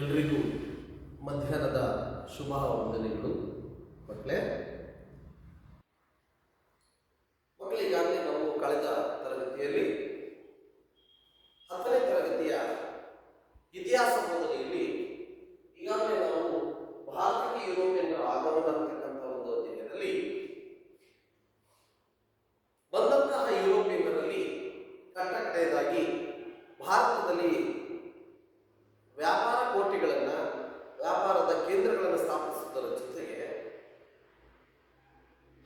ಎಲ್ರಿಗೂ ಮಧ್ಯಾಹ್ನದ ಶುಭ ವಂದನೆಗಳು. ಮಕ್ಕಳಿಗಾಗಲೇ ನಾವು ಕಳೆದ ತರಗತಿಯಲ್ಲಿ 10ನೇ ತರಗತಿಯ ಇತಿಹಾಸ ಬೋಧನೆಯಲ್ಲಿ ಈಗಾಗಲೇ ನಾವು ಭಾರತಕ್ಕೆ ಯುರೋಪಿಯನ್ನರ ಆಗಮನ ಅಂತಕ್ಕಂಥ ಒಂದು ಅಧ್ಯಯನದಲ್ಲಿ ಬಂದಂತಹ ಯುರೋಪಿಯನ್ನರಲ್ಲಿ ಕಟ್ಟಕಡೆಯದಾಗಿ ಭಾರತದಲ್ಲಿ ವ್ಯಾಪಾರ ಕೋಟೆಗಳನ್ನು, ವ್ಯಾಪಾರದ ಕೇಂದ್ರಗಳನ್ನು ಸ್ಥಾಪಿಸುವುದರ ಜೊತೆಗೆ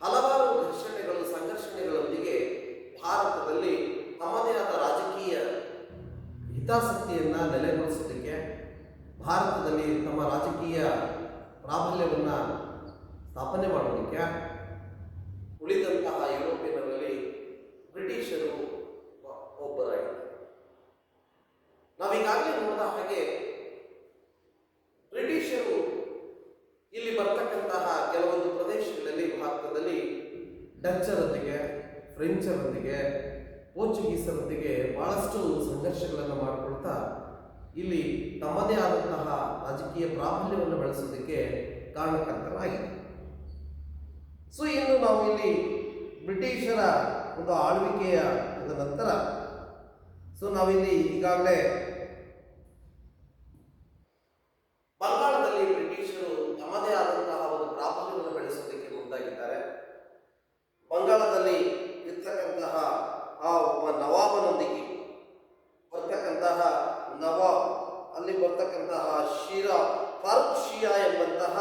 ಹಲವಾರು ಘರ್ಷಣೆಗಳು, ಸಂಘರ್ಷಣೆಗಳೊಂದಿಗೆ ಭಾರತದಲ್ಲಿ ತಮ್ಮದೇ ಆದ ರಾಜಕೀಯ ಹಿತಾಸಕ್ತಿಯನ್ನು ನೆಲೆಗೊಳಿಸೋದಕ್ಕೆ, ಭಾರತದಲ್ಲಿ ತಮ್ಮ ರಾಜಕೀಯ ಪ್ರಾಬಲ್ಯವನ್ನು ಸ್ಥಾಪನೆ ಮಾಡೋದಕ್ಕೆ ಉಳಿದಂತಹ ಯುರೋಪಿಯನ್ನರಲ್ಲಿ ಬ್ರಿಟಿಷರು ಒಬ್ಬರಾಗಿದ್ದಾರೆ. ನಾವೀಗಾಗಲೇ ನೋಡಿದ ಹಾಗೆ ಬ್ರಿಟಿಷರು ಇಲ್ಲಿ ಬರ್ತಕ್ಕಂತಹ ಕೆಲವೊಂದು ಪ್ರದೇಶಗಳಲ್ಲಿ ಭಾರತದಲ್ಲಿ ಡಚ್ಚರೊಂದಿಗೆ, ಫ್ರೆಂಚರೊಂದಿಗೆ, ಪೋರ್ಚುಗೀಸರೊಂದಿಗೆ ಬಹಳಷ್ಟು ಸಂಘರ್ಷಗಳನ್ನು ಮಾಡಿಕೊಳ್ತಾ ಇಲ್ಲಿ ತಮ್ಮದೇ ಆದಂತಹ ರಾಜಕೀಯ ಪ್ರಾಬಲ್ಯವನ್ನು ಬೆಳೆಸೋದಕ್ಕೆ ಕಾರಣಕರ್ತರಾಗಿದೆ. ಸೊ ಇನ್ನು ನಾವು ಇಲ್ಲಿ ಬ್ರಿಟಿಷರ ಒಂದು ಆಳ್ವಿಕೆಯ ನಂತರ ನಾವಿಲ್ಲಿ ಈಗಾಗಲೇ ಬಂಗಾಳದಲ್ಲಿ ಬ್ರಿಟಿಷರು ತಮ್ಮದೇ ಆದಂತಹ ಒಂದು ಪ್ರಾಬಲ್ಯವನ್ನು ಬೆಳೆಸೋದಕ್ಕೆ ಮುಂದಾಗಿದ್ದಾರೆ. ಬಂಗಾಳದಲ್ಲಿ ಇರ್ತಕ್ಕಂತಹ ಆ ಒಬ್ಬ ನವಾಬನೊಂದಿಗೆ ಬರ್ತಕ್ಕಂತಹ ನವಾಬ್, ಅಲ್ಲಿ ಬರ್ತಕ್ಕಂತಹ ಫಾರೂಕ್ ಶಿಯಾ ಎಂಬಂತಹ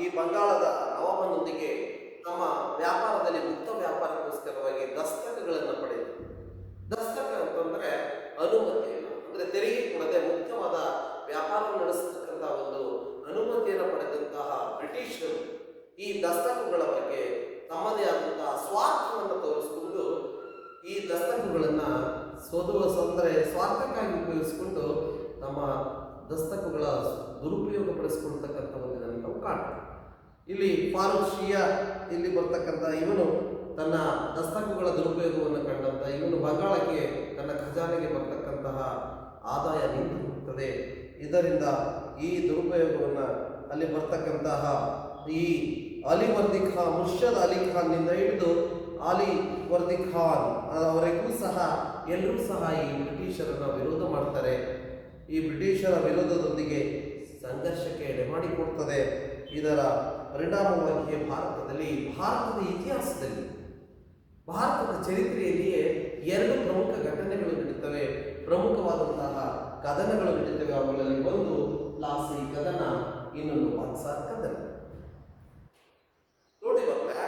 ಈ ಬಂಗಾಳದ ನವಾಬನೊಂದಿಗೆ ತಮ್ಮ ವ್ಯಾಪಾರದಲ್ಲಿ ಮುಕ್ತ ವ್ಯಾಪಾರಕ್ಕೋಸ್ಕರವಾಗಿ ದಸ್ತಕಗಳನ್ನು ಪಡೆದರು. ದಸ್ತಕ ಅಂತಂದ್ರೆ ಅನುಮತಿಯನ್ನು, ಅಂದ್ರೆ ತೆರಿಗೆ ಕೊಡದೆ ಮುಕ್ತವಾದ ವ್ಯಾಪಾರವನ್ನು ನಡೆಸತಕ್ಕಂಥ ಒಂದು ಅನುಮತಿಯನ್ನು ಪಡೆದಂತಹ ಬ್ರಿಟಿಷರು ಈ ದಸ್ತಕಗಳ ಬಗ್ಗೆ ತಮ್ಮದೇ ಆದಂತಹ ಸ್ವಾರ್ಥವನ್ನು ತೋರಿಸಿಕೊಂಡು ಈ ದಸ್ತಕಗಳನ್ನು ಸ್ವಾರ್ಥಕ್ಕಾಗಿ ಉಪಯೋಗಿಸಿಕೊಂಡು ತಮ್ಮ ದಸ್ತಕಗಳ ದುರುಪಯೋಗ ಪಡಿಸಿಕೊಳ್ತಕ್ಕಂಥ ಒಂದು ಇದನ್ನು ನಾವು ಕಾಣ್ತೀವಿ. ಇಲ್ಲಿ ಫಾರೂಕ್ ಶಿಯಾ ಇಲ್ಲಿ ಬರ್ತಕ್ಕಂಥ ಇವನು ತನ್ನ ದಸ್ತಕಗಳ ದುರುಪಯೋಗವನ್ನು ಕಂಡಂತ ಇವನು ಬಂಗಾಳಕ್ಕೆ ತನ್ನ ಖಜಾನೆಗೆ ಬರ್ತಕ್ಕಂತಹ ಆದಾಯ ನಿಂತು ಹೋಗ್ತದೆ. ಇದರಿಂದ ಈ ದುರುಪಯೋಗವನ್ನು ಅಲ್ಲಿ ಬರ್ತಕ್ಕಂತಹ ಈ ಅಲಿವರ್ದಿ ಖಾನ್, ಮುರ್ಷದ್ ಅಲಿ ಖಾನ್ನಿಂದ ಹಿಡಿದು ಅಲಿ ವರ್ದಿ ಖಾನ್ ಅವರಿಗೂ ಸಹ ಎಲ್ಲರೂ ಸಹ ಈ ಬ್ರಿಟಿಷರನ್ನು ವಿರೋಧ ಮಾಡ್ತಾರೆ. ಈ ಬ್ರಿಟಿಷರ ವಿರೋಧದೊಂದಿಗೆ ಸಂಘರ್ಷಕ್ಕೆ ಎಡೆ ಮಾಡಿಕೊಡ್ತದೆ. ಇದರ ಪರಿಣಾಮವಾಗಿ ಭಾರತದ ಇತಿಹಾಸದಲ್ಲಿ, ಭಾರತದ ಚರಿತ್ರೆಯಲ್ಲಿಯೇ ಎರಡು ಪ್ರಮುಖ ಘಟನೆಗಳು ನಡೀತವೆ, ಪ್ರಮುಖವಾದಂತಹ ಕದನಗಳು ನಡೀತವೆ. ಅವುಗಳಲ್ಲಿ ಒಂದು ಪ್ಲಾಸಿ ಕದನ, ಇನ್ನೊಂದು ಬಕ್ಸಾರ್ ಕದನ. ನೋಡಿ ಮಕ್ಕಳೇ,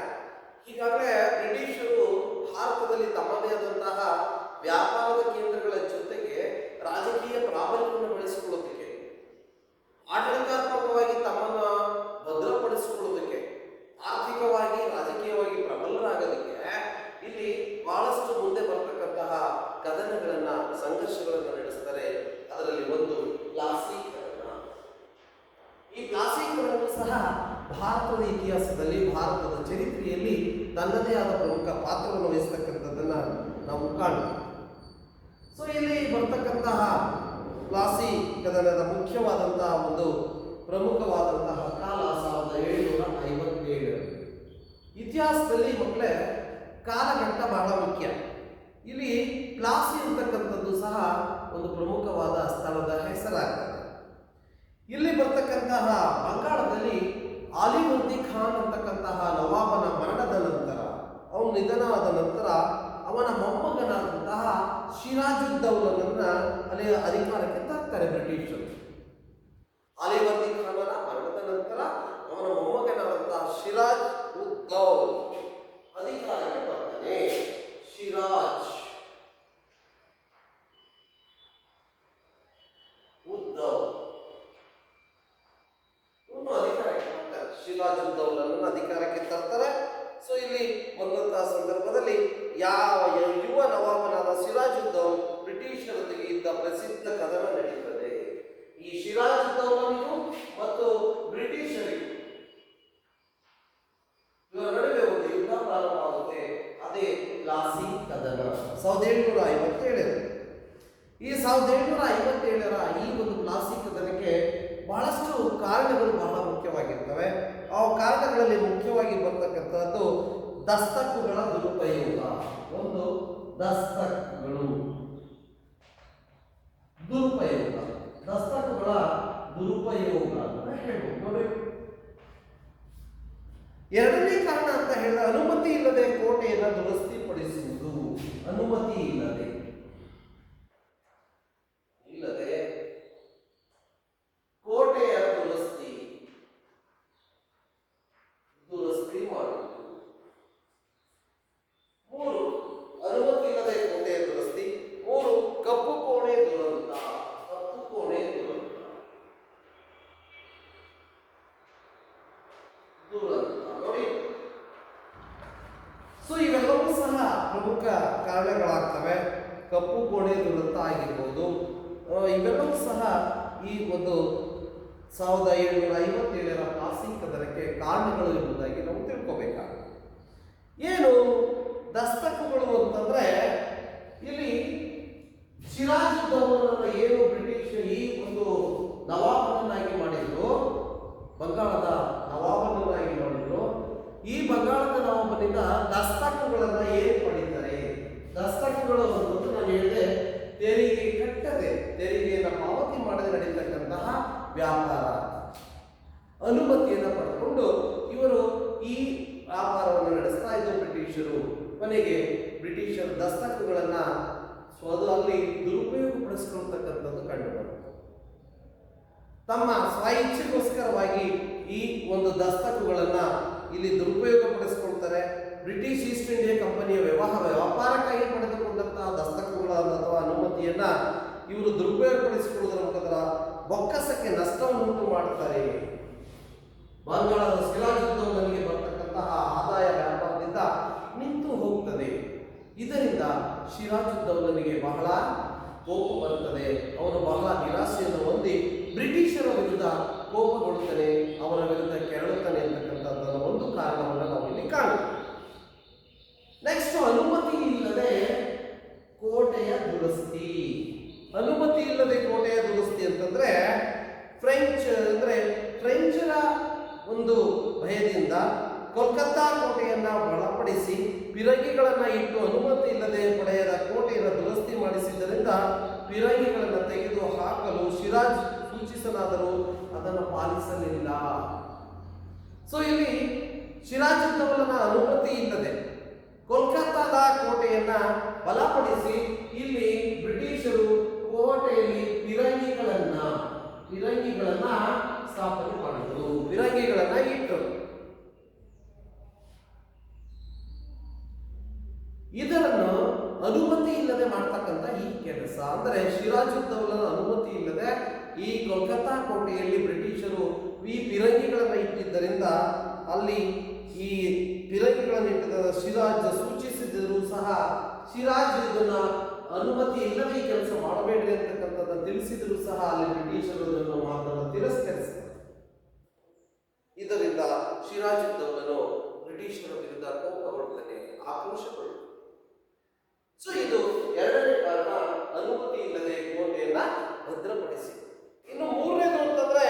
ಈಗಾಗಲೇ ಬ್ರಿಟಿಷರು ಭಾರತದಲ್ಲಿ ತಮ್ಮದೇ ಆದಂತಹ ವ್ಯಾಪಾರದ ಕೇಂದ್ರಗಳ ಜೊತೆಗೆ ರಾಜಕೀಯ ಪ್ರಾಬಲ್ಯವನ್ನು ಬೆಳೆಸಿಕೊಳ್ಳೋದಕ್ಕೆ, ಆಡಳಿತಾತ್ಮಕವಾಗಿ ತಮ್ಮನ್ನು ಭದ್ರಪಡಿಸಿಕೊಳ್ಳೋದಕ್ಕೆ, ಆರ್ಥಿಕವಾಗಿ ರಾಜಕೀಯವಾಗಿ ಪ್ರಬಲರಾಗೋದಕ್ಕೆ ಇಲ್ಲಿ ಬಹಳಷ್ಟು ಮುಂದೆ ಬರ್ತಕ್ಕಂತಹ ಕದನಗಳನ್ನ, ಸಂಘರ್ಷಗಳನ್ನು ನಡೆಸ್ತಾರೆ. ಅದರಲ್ಲಿ ಒಂದು ಪ್ಲಾಸಿ ಕದನ. ಈ ಪ್ಲಾಸಿ ಕದನವು ಸಹ ಭಾರತದ ಇತಿಹಾಸದಲ್ಲಿ, ಭಾರತದ ಚರಿತ್ರೆಯಲ್ಲಿ ತನ್ನದೇ ಆದ ಪ್ರಮುಖ ಪಾತ್ರವನ್ನು ವಹಿಸ್ತಕ್ಕಂಥದ್ದನ್ನ ನಾವು ಕಾಣ್ತೀವಿ. ಸೊ ಇಲ್ಲಿ ಬರ್ತಕ್ಕಂತಹ ಪ್ಲಾಸಿ ಕದನದ ಮುಖ್ಯವಾದಂತಹ ಒಂದು ಪ್ರಮುಖವಾದಂತಹ ಕಾಲ 1757. ಇತಿಹಾಸದಲ್ಲಿ ಮಕ್ಕಳೇ ಕಾಲಘಟ್ಟ ಬಹಳ ಮುಖ್ಯ. ಇಲ್ಲಿ ಪ್ಲಾಸಿ ಅಂತಕ್ಕಂಥದ್ದು ಸಹ ಒಂದು ಪ್ರಮುಖವಾದ ಸ್ಥಳದ ಹೆಸರಾಗ್ತದೆ. ಇಲ್ಲಿ ಬರ್ತಕ್ಕಂತಹ ಬಂಗಾಳದಲ್ಲಿ ಅಲಿವರ್ದಿ ಖಾನ್ ಅಂತಕ್ಕಂತಹ ನವಾಬನ ಮರಣದ ನಂತರ, ಅವನು ನಿಧನವಾದ ನಂತರ ಅವನ ಮೊಮ್ಮಗನಾದಂತಹ ಸಿರಾಜುದ್ದೌಲನನ್ನ ಅಲ್ಲಿ ಅಧಿಕಾರಕ್ಕೆ ತರ್ತಾರೆ ಬ್ರಿಟಿಷರು. ಅಲಿವರ್ದಿ ಖಾನನ ಮರಣದ ನಂತರ ಅವನ ಮೊಮ್ಮಗನಾದಂತಹ ಸಿರಾಜ್ ಉದ್ದೌಲ್ ಅಧಿಕಾರಕ್ಕೆ ಬರ್ತಾನೆ. ಸಿರಾಜ್ ಉದ್ದೌಲ್ ಅಧಿಕಾರಕ್ಕೆ ಬರ್ತಾರೆ. ಸಿರಾಜ್ ಉದ್ದೌಲನನ್ನು ಅಧಿಕಾರಕ್ಕೆ ತರ್ತಾರೆ. ಸೊ ಇಲ್ಲಿ ಬಂದಂತಹ ಸಂದರ್ಭದಲ್ಲಿ ಯುವ ನವಾಬನಾದ ಸಿರಾಜ್ ಉದ್ದೌಲ್ ಬ್ರಿಟಿಷರೊಂದಿಗೆ ಇದ್ದ ಪ್ರಸಿದ್ಧ ಕದನ ನಡೀತದೆ. ಈ ಸಿರಾಜ್ ಉದ್ದೌಲನಿಗೂ ಮತ್ತು ಬ್ರಿಟಿಷರಿಗೂ ಇವರ ನಡುವೆ ಒಂದು ಯುದ್ಧ ಪ್ರಾರಂಭವಾಗುತ್ತೆ. ಅದೇ ಪ್ಲಾಸಿ ಕದನ 1757. ಈ 1757 ಈ ಒಂದು ಪ್ಲಾಸಿ ಕದನಕ್ಕೆ ಬಹಳಷ್ಟು ಕಾರಣಗಳು ಬಹಳ ಮುಖ್ಯವಾಗಿರ್ತವೆ. ಆ ಕಾರಣಗಳಲ್ಲಿ ಮುಖ್ಯವಾಗಿ ಬರ್ತಕ್ಕಂಥದ್ದು ದಸ್ತಕುಗಳ ದುರುಪಯೋಗ. ಒಂದು, ದಸ್ತಕುಗಳು ದುರುಪಯೋಗ, ದಸ್ತಕುಗಳ ದುರುಪಯೋಗ ಅಂತ ಹೇಳ್ಬೋದು. ನೋಡಿ, ಎರಡನೇ ಕಾರಣ ಅಂತ ಹೇಳಿದ್ರೆ ಅನುಮತಿ ಇಲ್ಲದೆ ಕೋಟೆಯನ್ನು ದುರಸ್ತಿಪಡಿಸುವುದು. ಅನುಮತಿ ಇಲ್ಲದೆ ಕೋಟೆಯ ದುರಸ್ತಿ ಮಾಡುವುದು. ಮೂರು, ಅನುಮತಿ ಇಲ್ಲದೆ ಕೋಟೆಯ ದುರಸ್ತಿ. ಮೂರು, ಕಪ್ಪು ಕೋಣೆ ದುರಂತ. ಕಪ್ಪು ಕೋಣೆ ದುರಂತ ನೋಡಿ. ಸೊ ಇವೆಲ್ಲವೂ ಸಹ ಪ್ರಮುಖ ಕಾರಣಗಳಾಗ್ತವೆ. ಕಪ್ಪು ಕೋಣೆ ದುರಂತ ಆಗಿರ್ಬೋದು. ಇವೆಲ್ಲವೂ ಸಹ ಈ ಒಂದು 1757ರ ಪಾಸಿಂಗ್ ಕದನಕ್ಕೆ ಕಾರಣಗಳು ಎಂಬುದಾಗಿ ನಾವು ತಿಳ್ಕೋಬೇಕಾಗುತ್ತೆ. ಏನು ದಸ್ತಕುಗಳು ಅಂತಂದ್ರೆ, ಇಲ್ಲಿ ಸಿರಾಜುದ್ದೌಲನನ್ನ ಏನು ಬ್ರಿಟಿಷ್ ಈ ಒಂದು ನವಾಬನನ್ನಾಗಿ ಮಾಡಿದ್ರು, ಬಂಗಾಳದ ನವಾಬನನ್ನಾಗಿ ಮಾಡಿದ್ರು. ಈ ಬಂಗಾಳದ ನವಾಬನಿಂದ ದಸ್ತಕುಗಳನ್ನ ಏನು ಪಡಿತಾರೆ? ದಸ್ತಕುಗಳು ಅನ್ನೋದು ನಾನು ಹೇಳಿದೆ, ತೆರಿಗೆ ಕಟ್ಟದೆ, ತೆರಿಗೆಯನ್ನು ಪಾವತಿ ಮಾಡದೆ ನಡೀತಕ್ಕಂತಹ ವ್ಯಾಪಾರ. ಅನುಮತಿಯನ್ನು ಪಡೆದುಕೊಂಡು ಇವರು ಈ ವ್ಯಾಪಾರವನ್ನು ನಡೆಸ್ತಾ ಇದ್ದ ಬ್ರಿಟಿಷರು. ಕೊನೆಗೆ ಬ್ರಿಟಿಷರು ದಸ್ತಕುಗಳನ್ನ ಅಲ್ಲಿ ದುರುಪಯೋಗಪಡಿಸಿಕೊಳ್ತಕ್ಕಂಥದ್ದು ಕಂಡು ಬಂತು. ತಮ್ಮ ಸ್ವಇಚ್ಛೆಗೋಸ್ಕರವಾಗಿ ಈ ಒಂದು ದಸ್ತಕುಗಳನ್ನ ಇಲ್ಲಿ ದುರುಪಯೋಗಪಡಿಸಿಕೊಳ್ತಾರೆ. ಬ್ರಿಟಿಷ್ ಈಸ್ಟ್ ಇಂಡಿಯಾ ಕಂಪನಿಯ ವ್ಯಾಪಾರಕ್ಕಾಗಿ ಪಡೆದುಕೊಂಡಂತಹ ದಸ್ತಕುಗಳನ್ನು ಅಥವಾ ಅನುಮತಿಯನ್ನ ಇವರು ದುರುಪಯೋಗಪಡಿಸಿಕೊಳ್ಳುವುದರ ಮುಖಾಂತರ ಬೊಕ್ಕಸಕ್ಕೆ ನಷ್ಟವನ್ನುಂಟು ಮಾಡುತ್ತಾರೆ. ಬಂಗಾಳದ ಸಿರಾಜುದ್ದೌಲನಿಗೆ ಬರ್ತಕ್ಕಂತಹ ಆದಾಯ ವ್ಯಾಪಾರದಿಂದ ನಿಂತು ಹೋಗುತ್ತದೆ. ಇದರಿಂದ ಸಿರಾಜುದ್ದೌಲನಿಗೆ ಬಹಳ ಕೋಪ ಬರುತ್ತದೆ. ಅವನು ಬಹಳ ನಿರಾಶೆಯನ್ನು ಹೊಂದಿ ಬ್ರಿಟಿಷರ ವಿರುದ್ಧ ಕೋಪಗೊಳ್ಳುತ್ತಾನೆ, ಅವರ ವಿರುದ್ಧ ಕೆರಳುತ್ತಾನೆ ಅಂತಕ್ಕಂಥದ್ದರ ಒಂದು ಕಾರಣವನ್ನು ನಾವು ಇಲ್ಲಿ ಕಾಣುತ್ತೇವೆ. ನೆಕ್ಸ್ಟ್, ಅನುಮತಿ ಇಲ್ಲದೆ ಕೋಟೆಯ ದುರಸ್ತಿ. ಅನುಮತಿ ಇಲ್ಲದೆ ಕೋಟೆಯ ದುರಸ್ತಿ ಅಂತಂದ್ರೆ ಫ್ರೆಂಚರ ಒಂದು ಭಯದಿಂದ ಕೋಲ್ಕತ್ತಾ ಕೋಟೆಯನ್ನ ಬಲಪಡಿಸಿ ಪಿರಂಗಿಗಳನ್ನ ಇಟ್ಟು ಅನುಮತಿ ಇಲ್ಲದೆ ಪಡೆಯದ ಕೋಟೆಯನ್ನು ದುರಸ್ತಿ ಮಾಡಿಸಿದ್ದರಿಂದ ಪಿರಂಗಿಗಳನ್ನು ತೆಗೆದು ಹಾಕಲು ಸಿರಾಜ್ ಸೂಚಿಸಲಾದರೂ ಅದನ್ನು ಪಾಲಿಸಲಿಲ್ಲ. ಸೊ ಇಲ್ಲಿ ಸಿರಾಜುದ್ದೌಲನ ಅನುಮತಿ ಇಲ್ಲದೆ ಕೋಲ್ಕತ್ತಾದ ಕೋಟೆಯನ್ನ ಬಲಪಡಿಸಿ ಇಲ್ಲಿ ಬ್ರಿಟಿಷರು ಕೋಟೆಯಲ್ಲಿ ಪಿರಂಗಿಗಳನ್ನ ಸ್ಥಾಪನೆ ಮಾಡಿದರು, ಪಿರಂಗಿಗಳನ್ನ ಇಟ್ಟರು. ಇದನ್ನು ಅನುಮತಿ ಇಲ್ಲದೆ ಮಾಡ್ತಕ್ಕಂಥ ಈ ಕೆಲಸ ಅಂದರೆ ಸಿರಾಜುದ್ದೌಲನ ಅನುಮತಿ ಇಲ್ಲದೆ ಈ ಕೋಲ್ಕತ್ತಾ ಕೋಟೆಯಲ್ಲಿ ಬ್ರಿಟಿಷರು ಈ ಪಿರಂಗಿಗಳನ್ನ ಇಟ್ಟಿದ್ದರಿಂದ ಅಲ್ಲಿ ಈ ಪಿರಂಗಿಗಳನ್ನು ಇಟ್ಟಿದ್ದ ಸಿರಾಜ್ ಸೂಚಿಸಿದರೂ ಸಹ ಸಿರಾಜ್ ಇದನ್ನ ಅನುಮತಿ ಇಲ್ಲದೆ ಈ ಕೆಲಸ ಮಾಡಬೇಡ್ರಿ ಅಂತಕ್ಕಂಥದ್ದನ್ನು ತಿಳಿಸಿದರೂ ಸಹ ಅಲ್ಲಿ ಬ್ರಿಟಿಷರು ಅದನ್ನು ಮಾತನ್ನು ತಿರಸ್ಕರಿಸಿದರು. ಇದರಿಂದ ಸಿರಾಜುದ್ದೌಲನು ಬ್ರಿಟಿಷರ ವಿರುದ್ಧ ಕೋಪಗೊಳ್ಳುತ್ತಾನೆ, ಆಕ್ರೋಶಗೊಳ್ಳುತ್ತಾನೆ. ಸೊ ಇದು ಎರಡನೇ ಕಾರಣ, ಅನುಮತಿ ಇಲ್ಲದೆ ಕೋಟೆಯನ್ನ ಭದ್ರಪಡಿಸಿ. ಇನ್ನು ಮೂರನೇದು ಅಂತಂದ್ರೆ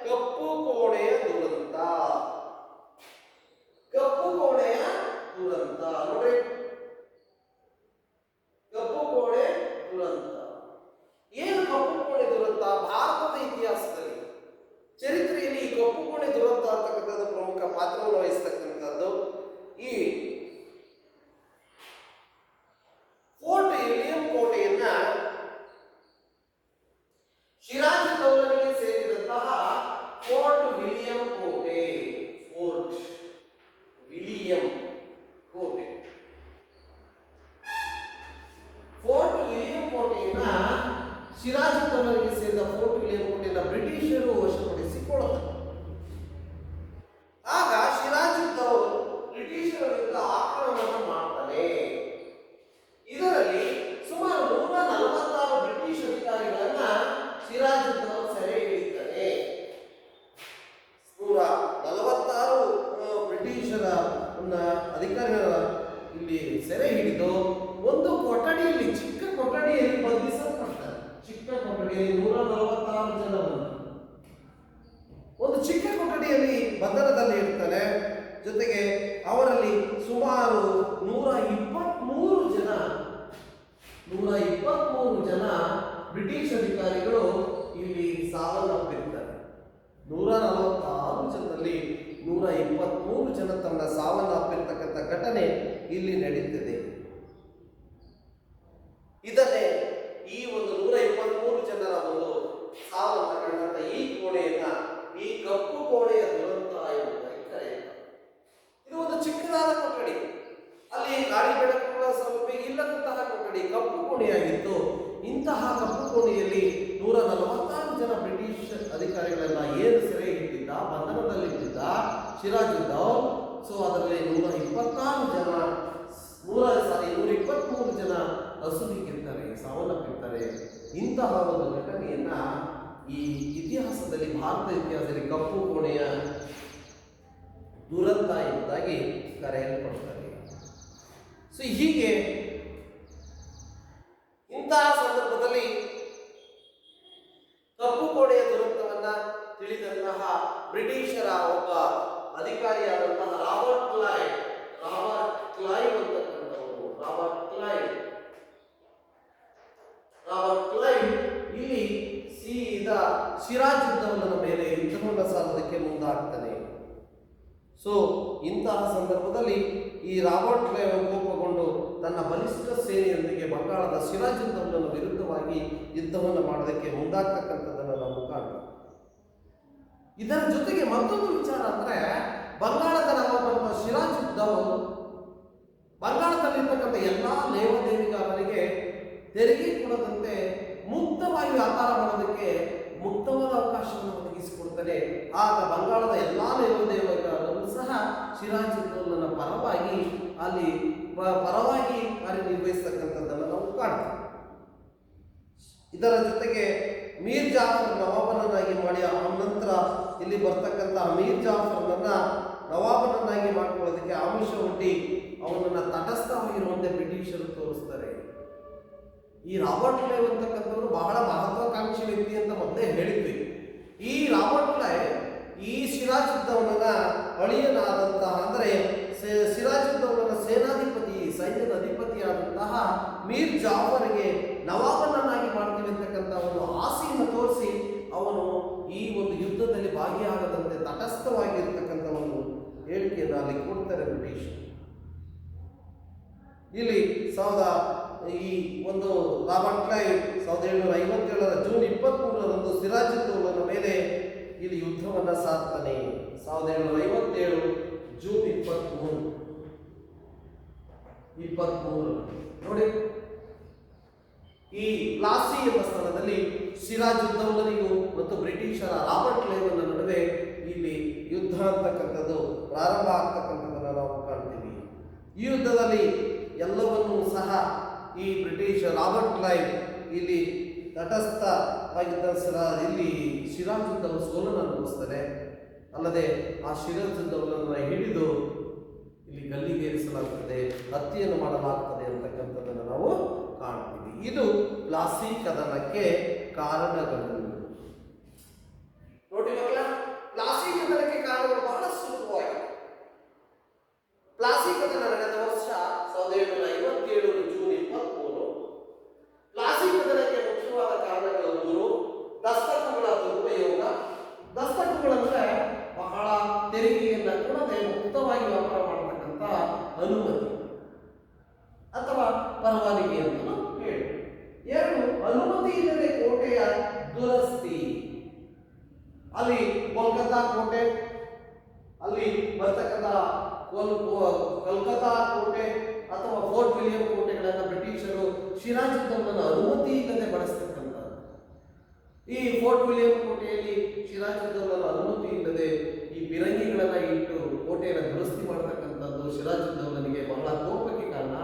ಕಪ್ಪು ಕೋಣೆಯ ದುರಂತ. ಕಪ್ಪು ಕೋಣೆಯ ದುರಂತ ನೋಡಿ, ಕಪ್ಪು ಕೋಣೆ ದುರಂತ. ಏನು ಕಪ್ಪು ಕೋಣೆ ದುರಂತ? ಭಾರತದ ಇತಿಹಾಸದಲ್ಲಿ ಚರಿತ್ರೆಯಲ್ಲಿ ಈ ಕಪ್ಪು ಕೋಣೆ ದುರಂತ ಅಂತಕ್ಕಂಥದ್ದು ಪ್ರಮುಖ ಪಾತ್ರವನ್ನು ವಹಿಸ್ತಕ್ಕಂಥದ್ದು. ಈ ಫೋರ್ಟ್ ವಿಲಿಯಂ ಕೋಟೆಯನ್ನ ಸಿರಾಜುದ್ದೌಲನಿಗೆ ಸೇರಿದಂತಹ ಫೋರ್ಟ್ ವಿಲಿಯಂ ಕೋಟೆ, ಫೋರ್ಟ್ ವಿಲಿಯಂ ಕೋಟೆ, ಫೋರ್ಟ್ ವಿಲಿಯಂ ಕೋಟೆಯನ್ನ ಸಿರಾಜುದ್ದೌಲನಿಗೆ ಸೇರಿದ ಫೋರ್ಟ್ ವಿಲಿಯಂ ಕೋಟೆಯನ್ನ ಬ್ರಿಟಿಷರು ವಶಪಡಿಸಿಕೊಳ್ಳುತ್ತಾರೆ. ಆಗ ಸಿರಾಜುದ್ದೌಲ ಬ್ರಿಟಿಷರ ವಿರುದ್ಧ ಆಕ್ರಮಣ ಮಾಡ್ತಾನೆ. ಇದರಲ್ಲಿ ಸುಮಾರು 146 ಬ್ರಿಟಿಷ್ ಅಧಿಕಾರಿಗಳನ್ನ ಸಿರಾಜುದ್ದೌಲ ಸೆರೆ ಹಿಡಿತಾನೆ. 146 ಬ್ರಿಟಿಷರ ಅಧಿಕಾರಿಗಳ ಇಲ್ಲಿ ಸೆರೆ ಹಿಡಿದು ಒಂದು ಕೊಠಡಿಯಲ್ಲಿ, ಚಿಕ್ಕ ಕೊಠಡಿಯಲ್ಲಿ ಬಂಧಿಸಲ್ಪಡ್ತಾರೆ. ಚಿಕ್ಕ ಕೊಠಡಿಯಲ್ಲಿ 146 ಜನ ಬಂದರು. ಚಿಕ್ಕ ಕೊಠಡಿಯಲ್ಲಿ ಬಂಧನದಲ್ಲಿ ಇರ್ತಾನೆ. ಜೊತೆಗೆ ಅವರಲ್ಲಿ ಸುಮಾರು 123 ಜನ ಬ್ರಿಟಿಷ್ ಅಧಿಕಾರಿಗಳು ಇಲ್ಲಿ ಸಾವನ್ನಪ್ಪಿರ್ತಾರೆ. 146 ಜನರಲ್ಲಿ 123 ಜನ ತಮ್ಮ ಸಾವನ್ನಪ್ಪಿರ್ತಕ್ಕಂಥ ಘಟನೆ ಇಲ್ಲಿ ನಡೀತಿದೆ. ಇದನ್ನೇ ಈ ಒಂದು 123 ಜನರ ಒಂದು ಸಾವನ್ನ ಕಂಡಂತ ಈ ಕೋಣೆಯನ್ನ ಈ ಕಪ್ಪು ಕೋಣೆಯ ದುರಂತ ಎಂಬುದಾಗಿ ಕರೆಯುತ್ತಾರೆ. ಇದು ಒಂದು ಚಿಕ್ಕದಾದ ಕೊಠಡಿ, ಅಲ್ಲಿ ಗಾಳಿ ಬೆಳಕುಗಳ ಸೌಲಭ್ಯ ಇಲ್ಲದಂತಹ ಕೊಠಡಿ, ಕಪ್ಪು ಕೋಣೆಯಾಗಿತ್ತು. ಇಂತಹ ಕಪ್ಪು ಕೋಣೆಯಲ್ಲಿ 146 ಜನ ಬ್ರಿಟಿಷ್ ಅಧಿಕಾರಿಗಳನ್ನ ಏನು ಸೆರೆ ಇಟ್ಟಿದ್ದ, ಬಂಧನದಲ್ಲಿಟ್ಟಿದ್ದ ಸಿರಾಜುದ್ದೌಲ್. ಸೊ ಅದರಲ್ಲಿ 123 ಜನ ಅಸುನೀಗಿರ್ತಾರೆ, ಸಾವನ್ನಪ್ಪಿರ್ತಾರೆ. ಇಂತಹ ಒಂದು ಘಟನೆಯನ್ನ ಈ ಇತಿಹಾಸದಲ್ಲಿ, ಭಾರತ ಇತಿಹಾಸದಲ್ಲಿ ಕಪ್ಪು ಕೋಣೆಯ ದುರಂತ ಎಂಬುದಾಗಿ ಕರೆಯಲ್ಪಡ್ತಾರೆ. ಸೊ ಹೀಗೆ ಇಂತಹ ಸಂದರ್ಭದಲ್ಲಿ ಕಪ್ಪು ಕೋಣೆಯ ದುರಂತವನ್ನ ತಿಳಿದಂತಹ ಬ್ರಿಟಿಷರ ಒಬ್ಬ ಅಧಿಕಾರಿಯಾದಂತಹ ರಾಬರ್ಟ್ ಕ್ಲೈವ್ ಅಂತಕ್ಕಂಥವರು, ರಾಬರ್ಟ್ ಕ್ಲೈವ್ ಇಲ್ಲಿ ಸೀದಾ ಸಿರಾಜುದ್ದೌಲನ ಮೇಲೆ ಯುದ್ಧವನ್ನು ಸಾರೋದಕ್ಕೆ ಮುಂದಾಗ್ತಾನೆ. ಸೊ ಇಂತಹ ಸಂದರ್ಭದಲ್ಲಿ ಈ ರಾಬರ್ಟ್ ಕ್ಲೈವ್ ಕೋಪಗೊಂಡು ತನ್ನ ಬಲಿಷ್ಠ ಸೇನೆಯೊಂದಿಗೆ ಬಂಗಾಳದ ಸಿರಾಜುದ್ದೌಲನ ವಿರುದ್ಧವಾಗಿ ಯುದ್ಧವನ್ನು ಮಾಡೋದಕ್ಕೆ ಮುಂದಾಗ್ತಕ್ಕಂಥದ್ದನ್ನು ನಾವು ಕಾಣ್ತೀವಿ. ಇದರ ಜೊತೆಗೆ ಮತ್ತೊಂದು ವಿಚಾರ ಅಂದ್ರೆ, ಬಂಗಾಳದ ನವಾಬ ಸಿರಾಜುದ್ದೌಲ್ ಬಂಗಾಳದಲ್ಲಿರ್ತಕ್ಕಂಥ ಎಲ್ಲಾ ಲೇವಾದೇವಿಗಾರರಿಗೆ ತೆರಿಗೆ ಕೊಡದಂತೆ ಮುಕ್ತವಾಗಿ ವ್ಯಾಪಾರ ಮಾಡೋದಕ್ಕೆ ಮುಕ್ತವಾದ ಅವಕಾಶವನ್ನು ಒದಗಿಸಿಕೊಡ್ತಾರೆ. ಆಗ ಬಂಗಾಳದ ಎಲ್ಲಾ ಲೇವಾದೇವಿಗಾರರು ಸಹ ಸಿರಾಜುದ್ದೌಲನ ಪರವಾಗಿ ಕಾರ್ಯನಿರ್ವಹಿಸ್ತಕ್ಕಂಥದ್ದನ್ನು ನಾವು ಕಾಣ್ತೀವಿ. ಇದರ ಜೊತೆಗೆ ಮೀರ್ ಜಾಫರ್ ನವಾಬನನ್ನಾಗಿ ಮಾಡಿ ನಂತರ ಇಲ್ಲಿ ಬರ್ತಕ್ಕಂಥ ಮೀರ್ ಜಾಫರ್ನನ್ನ ನವಾಬನನ್ನಾಗಿ ಮಾಡಿಕೊಳ್ಳೋದಕ್ಕೆ ಆಮಿಷ ಒಡ್ಡಿ ಅವನನ್ನ ತಟಸ್ಥವಾಗಿರುವಂತೆ ಬ್ರಿಟಿಷರು ತೋರಿಸ್ತಾರೆ. ಈ ರಾಬರ್ಟ್ ಕ್ಲೈವ್ ಅಂತಕ್ಕಂಥವ್ರು ಬಹಳ ಮಹತ್ವಾಕಾಂಕ್ಷಿ ವ್ಯಕ್ತಿ ಅಂತ ಮೊದಲೇ ಹೇಳಿದ್ವಿ. ಈ ರಾಬರ್ಟ್ ಕ್ಲೈವ್ ಈ ಸಿರಾಜುದ್ದೌಲನ ಅಳಿಯನಾದಂತಹ, ಅಂದರೆ ಸಿರಾಜುದ್ದೌಲನ ಸೇನಾಧಿಪತಿ, ಸೈನ್ಯದ ಅಧಿಪತಿಯಾದಂತಹ ಮೀರ್ ಜಾಫರ್ಗೆ ನವಾಬನನ್ನಾಗಿ ಮಾಡ್ತೀವಿ ಅಂತಕ್ಕಂಥ ಒಂದು ಆಸೆಯನ್ನು ತೋರಿಸಿ ಅವನು ಈ ಒಂದು ಯುದ್ಧದಲ್ಲಿ ಭಾಗಿಯಾಗದಂತೆ ತಟಸ್ಥವಾಗಿರ್ತಕ್ಕಂಥ ಒಂದು ಹೇಳಿಕೆಯನ್ನು ಅಲ್ಲಿ ಕೊಡ್ತಾರೆ ಬ್ರಿಟಿಷ್. ಇಲ್ಲಿ ಈ ಒಂದು ರಾಬರ್ಟ್ ಕ್ಲೈವ್ 1757 ಜೂನ್ 23 ಸಿರಾಜುದ್ದೌಲನ ಮೇಲೆ ಇಲ್ಲಿ ಯುದ್ಧವನ್ನ ಸಾರ್ತಾನೆ. 1757 ಜೂನ್ 23 ನೋಡಿ, ಈ ಪ್ಲಾಸಿ ಎಂಬ ಸ್ಥಳದಲ್ಲಿ ಸಿರಾಜುದ್ದೌಲನಿಗೂ ಮತ್ತು ಬ್ರಿಟಿಷರ ರಾಬರ್ಟ್ ಕ್ಲೈವ್ನ ನಡುವೆ ಇಲ್ಲಿ ಯುದ್ಧ ಅಂತಕ್ಕಂಥದ್ದು ಪ್ರಾರಂಭ ಆಗ್ತಕ್ಕಂಥದ್ದನ್ನು ನಾವು ಕಾಣ್ತೀವಿ. ಈ ಯುದ್ಧದಲ್ಲಿ ಎಲ್ಲವನ್ನೂ ಸಹ ಈ ಬ್ರಿಟಿಷ್ ರಾಬರ್ಟ್ ಕ್ಲೈವ್ ಇಲ್ಲಿ ತಟಸ್ಥವಾಗಿದ್ದ ಇಲ್ಲಿ ಸಿರಾಜುದ್ದೌಲ್ ಸೋಲನ್ನು ಅನುಭವಿಸ್ತಾನೆ. ಅಲ್ಲದೆ ಆ ಸಿರಾಜುದ್ದೌಲನ್ನು ಹಿಡಿದು ಇಲ್ಲಿ ಗಲ್ಲಿಗೇರಿಸಲಾಗ್ತದೆ, ಹತ್ಯೆಯನ್ನು ಮಾಡಲಾಗ್ತದೆ ಅಂತಕ್ಕಂಥದ್ದನ್ನು ನಾವು ಕಾಣ್ತೀವಿ. ಇದು ಪ್ಲಾಸಿ ಕದನಕ್ಕೆ ಕಾರಣಗಳು. ನೋಡಿ ಮಕ್ಕಳ, ಪ್ಲಾಸಿ ಕದನಕ್ಕೆ ಕಾರಣಗಳು ಬಹಳ ಸುಲಭವಾಗಿ. ಪ್ಲಾಸಿ ಕದನ ನಡೆದ ವರ್ಷ 1757 ಜೂನ್ 23. ಪ್ಲಾಸಿ ಕದನಕ್ಕೆ ಮುಖ್ಯವಾದ ಕಾರಣಗಳು 3. ದಸ್ತಕಗಳ ದುರುಪಯೋಗ. ದಸ್ತಕಗಳಂದ್ರೆ ಬಹಳ ತೆರಿಗೆಯನ್ನು ಕೊಡದೆ ಮುಕ್ತವಾಗಿ ವ್ಯಾಪಾರ ಮಾಡತಕ್ಕಂಥ ಅನುಮತಿ ಅಥವಾ ಪರವಾನಗಿ ಅಂತ ಹೇಳಿ. 2, ಅನುಮತಿ ಇಲ್ಲದೆ ಕೋಟೆಯ ದುರಸ್ತಿ. ಅಲ್ಲಿ ಕೋಲ್ಕತ್ತಾ ಕೋಟೆ, ಅಲ್ಲಿ ಬರ್ತಕ್ಕಂಥ ಕಲ್ಕತ್ತಾ ಕೋಟೆ ಅಥವಾ ಫೋರ್ಟ್ ವಿಲಿಯಂ ಕೋಟೆಗಳನ್ನು ಬ್ರಿಟಿಷರು ಸಿರಾಜುದ್ದೌಲನ ಅನುಮತಿ ಇಲ್ಲದೆ ಬಳಸ್ತಕ್ಕಂಥದ್ದು. ಈ ಫೋರ್ಟ್ ವಿಲಿಯಂ ಕೋಟೆಯಲ್ಲಿ ಸಿರಾಜುದ್ದೌಲನ ಅನುಮತಿ ಇಲ್ಲದೆ ಈ ಪಿರಂಗಿಗಳನ್ನ ಇಟ್ಟು ಕೋಟೆಯನ್ನು ದುರಸ್ತಿ ಮಾಡತಕ್ಕಂಥದ್ದು ಸಿರಾಜುದ್ದೌಲನಿಗೆ ಬಹಳ ಕೋಪಕ್ಕೆ ಕಾರಣ.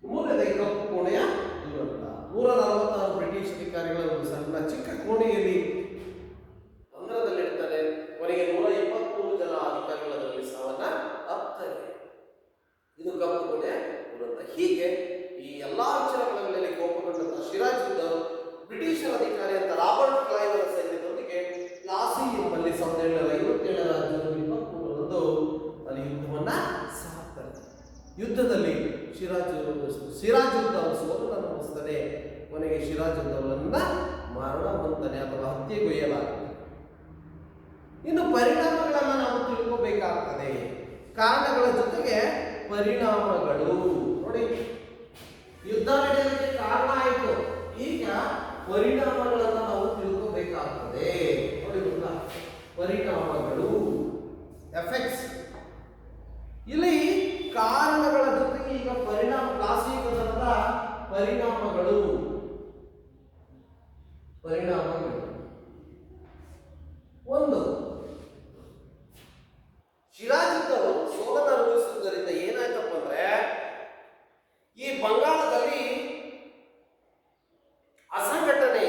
3ನೇ ಕಪ್ಪು ಕೋಣೆಯ ದುರಂತ. 146 ಬ್ರಿಟಿಷ್ ಅಧಿಕಾರಿಗಳ ಒಂದು ಸಣ್ಣ ಚಿಕ್ಕ ಕೋಣೆಯಲ್ಲಿ ತೊಂದರದಲ್ಲಿರ್ತಾರೆ. ಅವರಿಗೆ 123 ಜನ ಅಧಿಕಾರಿಗಳು ಅದರಲ್ಲಿ ಸಾವನ್ನ ಅಪ್ತಾರೆ. ಇದು ಕಪ್ಪು ಕೋಣೆಯ ದುರಂತ. ಹೀಗೆ ಈ ಎಲ್ಲಾ ವಿಚಾರಗಳ ಮೇಲೆ ಕೋಪಗೊಂಡಂತಹ ಸಿರಾಜುದ್ದೌಲ್ ಬ್ರಿಟಿಷರ ಅಧಿಕಾರಿ ಅಂತ ರಾಬರ್ಟ್ ಕ್ಲೈವ್ ಸೈನ್ಯದೊಂದಿಗೆ ಪ್ಲಾಸಿ ಎಂಬಲ್ಲಿ 1757 ಜೂನ್ 23ರಂದು ಅಲ್ಲಿ ಯುದ್ಧವನ್ನ ಸಾಕ್ತಾರೆ. ಯುದ್ಧದಲ್ಲಿ ಸಿರಾಜುದ್ದೌಲ ಸೋಲನ್ನು ಹೊಂದಿಸ್ತಾನೆ. ಕೊನೆಗೆ ಸಿರಾಜುದ್ದೌಲನ್ನ ಮರಣ ಹೊಂತಾನೆ ಅಥವಾ ಹತ್ಯೆಗೊಯ್ಯಲಾಗುತ್ತೆ. ಇನ್ನು ಪರಿಣಾಮಗಳನ್ನು ನಾವು ತಿಳ್ಕೋಬೇಕಾಗ್ತದೆ. ಕಾರಣಗಳ ಜೊತೆಗೆ ಪರಿಣಾಮಗಳು. ನೋಡಿ, ಯುದ್ಧ ನಡೆಯೋದಕ್ಕೆ ಕಾರಣ ಆಯಿತು, ಈಗ ಪರಿಣಾಮಗಳನ್ನು ನಾವು ತಿಳ್ಕೋಬೇಕಾಗ್ತದೆ. ನೋಡಿ ಗೊತ್ತಾ, ಪರಿಣಾಮಗಳು, ಎಫೆಕ್ಟ್ಸ್. ಇಲ್ಲಿ ಕಾರಣಗಳ ಜೊತೆಗೆ ಈಗ ಪರಿಣಾಮ, ಕ್ಲಾಸಿಕದ ಪರಿಣಾಮಗಳು. ಒಂದು, ಸಿರಾಜುದ್ದೌಲ ಸೋಲನ್ನು ಅನುಭವಿಸುವುದರಿಂದ ಏನಾಯ್ತಪ್ಪ ಅಂದ್ರೆ ಈ ಬಂಗಾಳದಲ್ಲಿ ಅಸಂಘಟನೆ,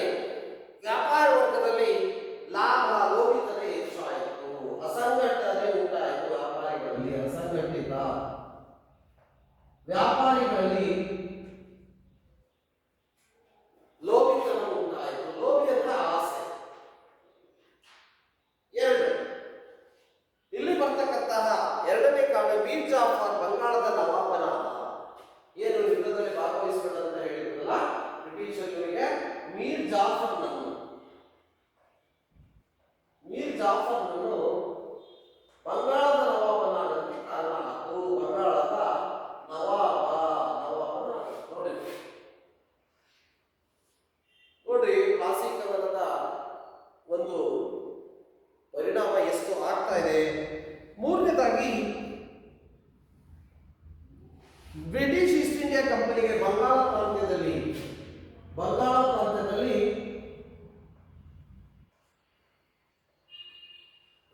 ವ್ಯಾಪಾರ ವರ್ಗದಲ್ಲಿ ಲಾಭ ಲೋಭಿತನೆ ಹೆಚ್ಚಾಯಿತು. ಅಸಂಘಟನೆ ಉಂಟಾಯಿತು ವ್ಯಾಪಾರಿಗಳಲ್ಲಿ. ಅಸಂಘಟಿತ ವ್ಯಾಪಾರಿಗಳಲ್ಲಿ ಲೋಭಿತನ ಉಂಟಾಯಿತು. ಲೋಭಿ ಅಂದ್ರೆ ಆಸೆ. ಎರಡು, ಇಲ್ಲಿ ಬರ್ತಕ್ಕಂತಹ ಎರಡನೇ ಕಾರಣ ಮೀರ್ ಜಾಫರ್ ಬಂಗಾಳದ ನವಾಬನಾದ. ಏನು ಯುದ್ಧದಲ್ಲಿ ಭಾಗವಹಿಸಬೇಕಂತ ಹೇಳಿದ್ರಲ್ಲ ಬ್ರಿಟಿಷರಿಗೆ, ಮೀರ್ ಜಾಫರ್ನನ್ನು ಬಂಗಾಳದ ನವಾಬನಾಗಕ್ಕೆ ಕಾರಣ ಆಯಿತು. ಬಂಗಾಳದ ನವಾಬನ ನೋಡ್ರಿ ಕ್ಲಾಸಿಕ್ ಕನ್ನಡದ ಒಂದು ಪರಿಣಾಮ ಎಷ್ಟು ಆಗ್ತಾ ಇದೆ. ಮೂರನೇದಾಗಿ, ಬ್ರಿಟಿಷ್ ಈಸ್ಟ್ ಇಂಡಿಯಾ ಕಂಪನಿಗೆ ಬಂಗಾಳ ಪ್ರಾಂತ್ಯದಲ್ಲಿ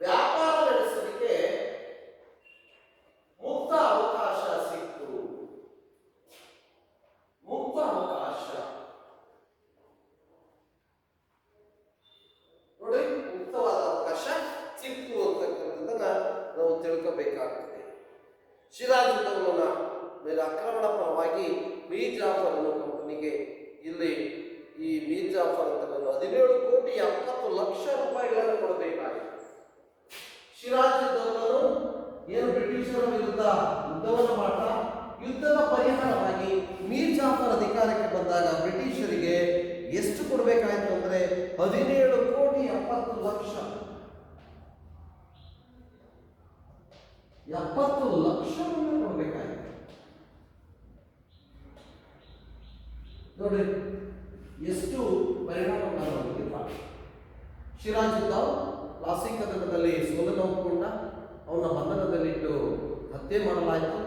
ವ್ಯಾಪಾರ ನಡೆಸಲಿಕ್ಕೆ ಮುಕ್ತ ಅವಕಾಶ ಸಿಕ್ತು. ನೋಡಿ, ಮುಕ್ತವಾದ ಅವಕಾಶ ಸಿಕ್ತು ಅಂತಕ್ಕಂಥದ್ದನ್ನ ನಾವು ತಿಳ್ಕೋಬೇಕಾಗ್ತದೆ. ಸಿರಾಜುದ್ದೌಲನ ಮೇಲೆ ಆಕ್ರಮಣ ಪರವಾಗಿ ಮೀರ್ ಜಾಫರ್ ಅನ್ನೋ ಕಂಪನಿಗೆ ಇಲ್ಲಿ ಈ ಮೀರ್ ಜಾಫರ್ ಅಂತ 17,70,00,000 ರೂಪಾಯಿಗಳನ್ನು ಕೊಡಬೇಕಾಗಿತ್ತು. ಸಿರಾಜುದ್ದೌಲನು ಏನು ಬ್ರಿಟಿಷರ ವಿರುದ್ಧ ಯುದ್ಧವನ್ನು ಮಾಡ್ತಾ, ಯುದ್ಧದ ಪರಿಹಾರವಾಗಿ ಮೀರ್ ಜಾಫರ್ ಅಧಿಕಾರಕ್ಕೆ ಬಂದಾಗ ಬ್ರಿಟಿಷರಿಗೆ ಎಷ್ಟು ಕೊಡಬೇಕಾಯಿತು ಅಂದ್ರೆ 17,70,00,000 ಕೊಡಬೇಕಾಯಿತು. ನೋಡಿ ಎಷ್ಟು ಪರಿಣಾಮಕಾರವಾಗಿ. ಸಿರಾಜುದ್ದೌಲ ಪ್ಲಾಸಿ ಕದನದಲ್ಲಿ ಸೋಲನ್ನು ಒಪ್ಪಿಕೊಂಡ, ಅವನ ಬಂಧನದಲ್ಲಿಟ್ಟು ಹತ್ಯೆ ಮಾಡಲಾಯಿತು.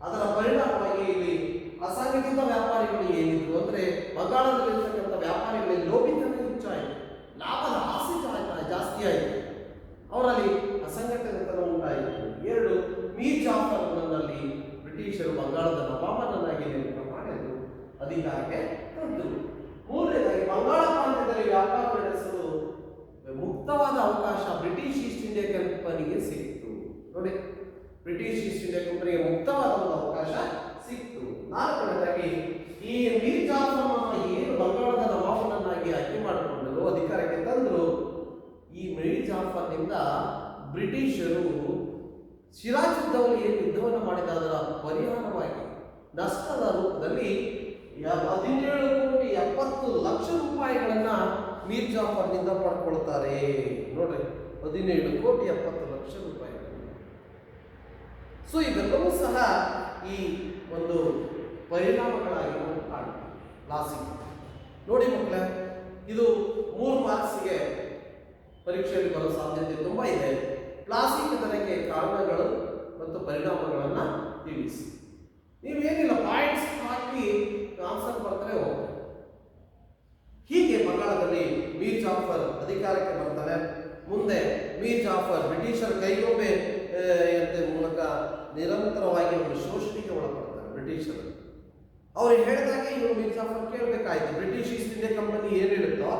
ಅದರ ಪರಿಣಾಮವಾಗಿ ಇಲ್ಲಿ ಅಸಂಘಟಿತ ವ್ಯಾಪಾರಿಗಳು ಏನಿದ್ರು ಅಂದ್ರೆ ಬಂಗಾಳದಲ್ಲಿರ್ತಕ್ಕಂಥ ವ್ಯಾಪಾರಿಗಳಲ್ಲಿ ಲೋಭಿತನ ಹೆಚ್ಚಾಯಿತು, ಲಾಭದ ಆಸೆ ಜಾಸ್ತಿ ಆಯಿತು, ಅವರಲ್ಲಿ ಅಸಂಘಟಿತನ ಉಂಟಾಯಿತು. ಎರಡು, ಮೀರ್ ಜಾಫರ್ನಲ್ಲಿ ಬ್ರಿಟಿಷರು ಬಂಗಾಳದ ನವಾಬನನ್ನಾಗಿ ನೇಮಕ ಮಾಡಿದ್ರು, ಅಧಿಕಾರಕ್ಕೆ ತಂದರು. ಮೂರನೇದಾಗಿ, ಬಂಗಾಳ ಪ್ರಾಂತ್ಯದಲ್ಲಿ ವ್ಯಾಪಾರ ನಡೆಸಲು ಮುಕ್ತವಾದ ಅವಕಾಶ ಬ್ರಿಟಿಷ್ ಈಸ್ಟ್ ಇಂಡಿಯಾ ಕಂಪನಿಗೆ ಸಿಕ್ತು. ನೋಡಿ, ಬ್ರಿಟಿಷ್ ಈಸ್ಟ್ ಇಂಡಿಯಾ ಕಂಪನಿಗೆ ಮುಕ್ತವಾದ ಒಂದು ಅವಕಾಶ ಸಿಕ್ತು. ನಾಲ್ಕನೇದಾಗಿ, ಈ ಮೀರ್ ಜಾಫರ್ ಏನು ಬಂಗಾಳದ ನವಾಬನನ್ನಾಗಿ ಆಯ್ಕೆ ಮಾಡಿಕೊಂಡರು, ಅಧಿಕಾರಕ್ಕೆ ತಂದರು, ಈ ಮೀರ್ ಜಾಫರ್ನಿಂದ ಬ್ರಿಟಿಷರು ಸಿರಾಜುದ್ದೌಲ ಏನು ಯುದ್ಧವನ್ನು ಮಾಡಿದ ಅದರ ಪರಿಹಾರವಾಗಿ ನಷ್ಟದ ರೂಪದಲ್ಲಿ 17,70,00,000 ರೂಪಾಯಿಗಳನ್ನ ಮೀರ್ ಜಾಫರ್ನಿಂದ ಪಡ್ಕೊಳ್ತಾರೆ. ನೋಡ್ರಿ, 17,70,00,000 ರೂಪಾಯಿಗಳು. ಸೊ ಇವೆಲ್ಲವೂ ಸಹ ಈ ಒಂದು ಪರಿಣಾಮಗಳಾಗಿ ನಾವು ಕಾಣ್ತೀವಿ ಕ್ಲಾಸಿಕ್. ನೋಡಿ ಮಕ್ಕಳೇ, ಇದು 3 ಮಾರ್ಕ್ಸ್ಗೆ ಪರೀಕ್ಷೆಯಲ್ಲಿ ಬರೋ ಸಾಧ್ಯತೆ ತುಂಬ ಇದೆ. ಕ್ಲಾಸಿಕ್ ಕದನಕ್ಕೆ ಕಾರಣಗಳು ಮತ್ತು ಪರಿಣಾಮಗಳನ್ನು ತಿಳಿಸಿ. ನೀವೇನಿಲ್ಲ, ಪಾಯಿಂಟ್ಸ್ ಹಾಕಿ ಆನ್ಸರ್ ಬರ್ತಾರೆ ಹೋಗಿ. ಹೀಗೆ ಬಂಗಾಳದಲ್ಲಿ ಮೀರ್ ಜಾಫರ್ ಅಧಿಕಾರಕ್ಕೆ ಬರ್ತಾನೆ. ಮುಂದೆ ಮೀರ್ ಜಾಫರ್ ಬ್ರಿಟಿಷರ ಕೈಗೊಂಬೆ ಮೂಲಕ ನಿರಂತರವಾಗಿ ಒಂದು ಶೋಷಣೆಗೆ ಒಳಪಡ್ತಾರೆ ಬ್ರಿಟಿಷರು. ಅವ್ರಿಗೆ ಹೇಳಿದಾಗೆ ಇವರು ಮೀರ್ ಜಾಫರ್ ಕೇಳಬೇಕಾಯಿತು. ಬ್ರಿಟಿಷ್ ಈಸ್ಟ್ ಇಂಡಿಯಾ ಕಂಪನಿ ಏನು ಹೇಳುತ್ತೋ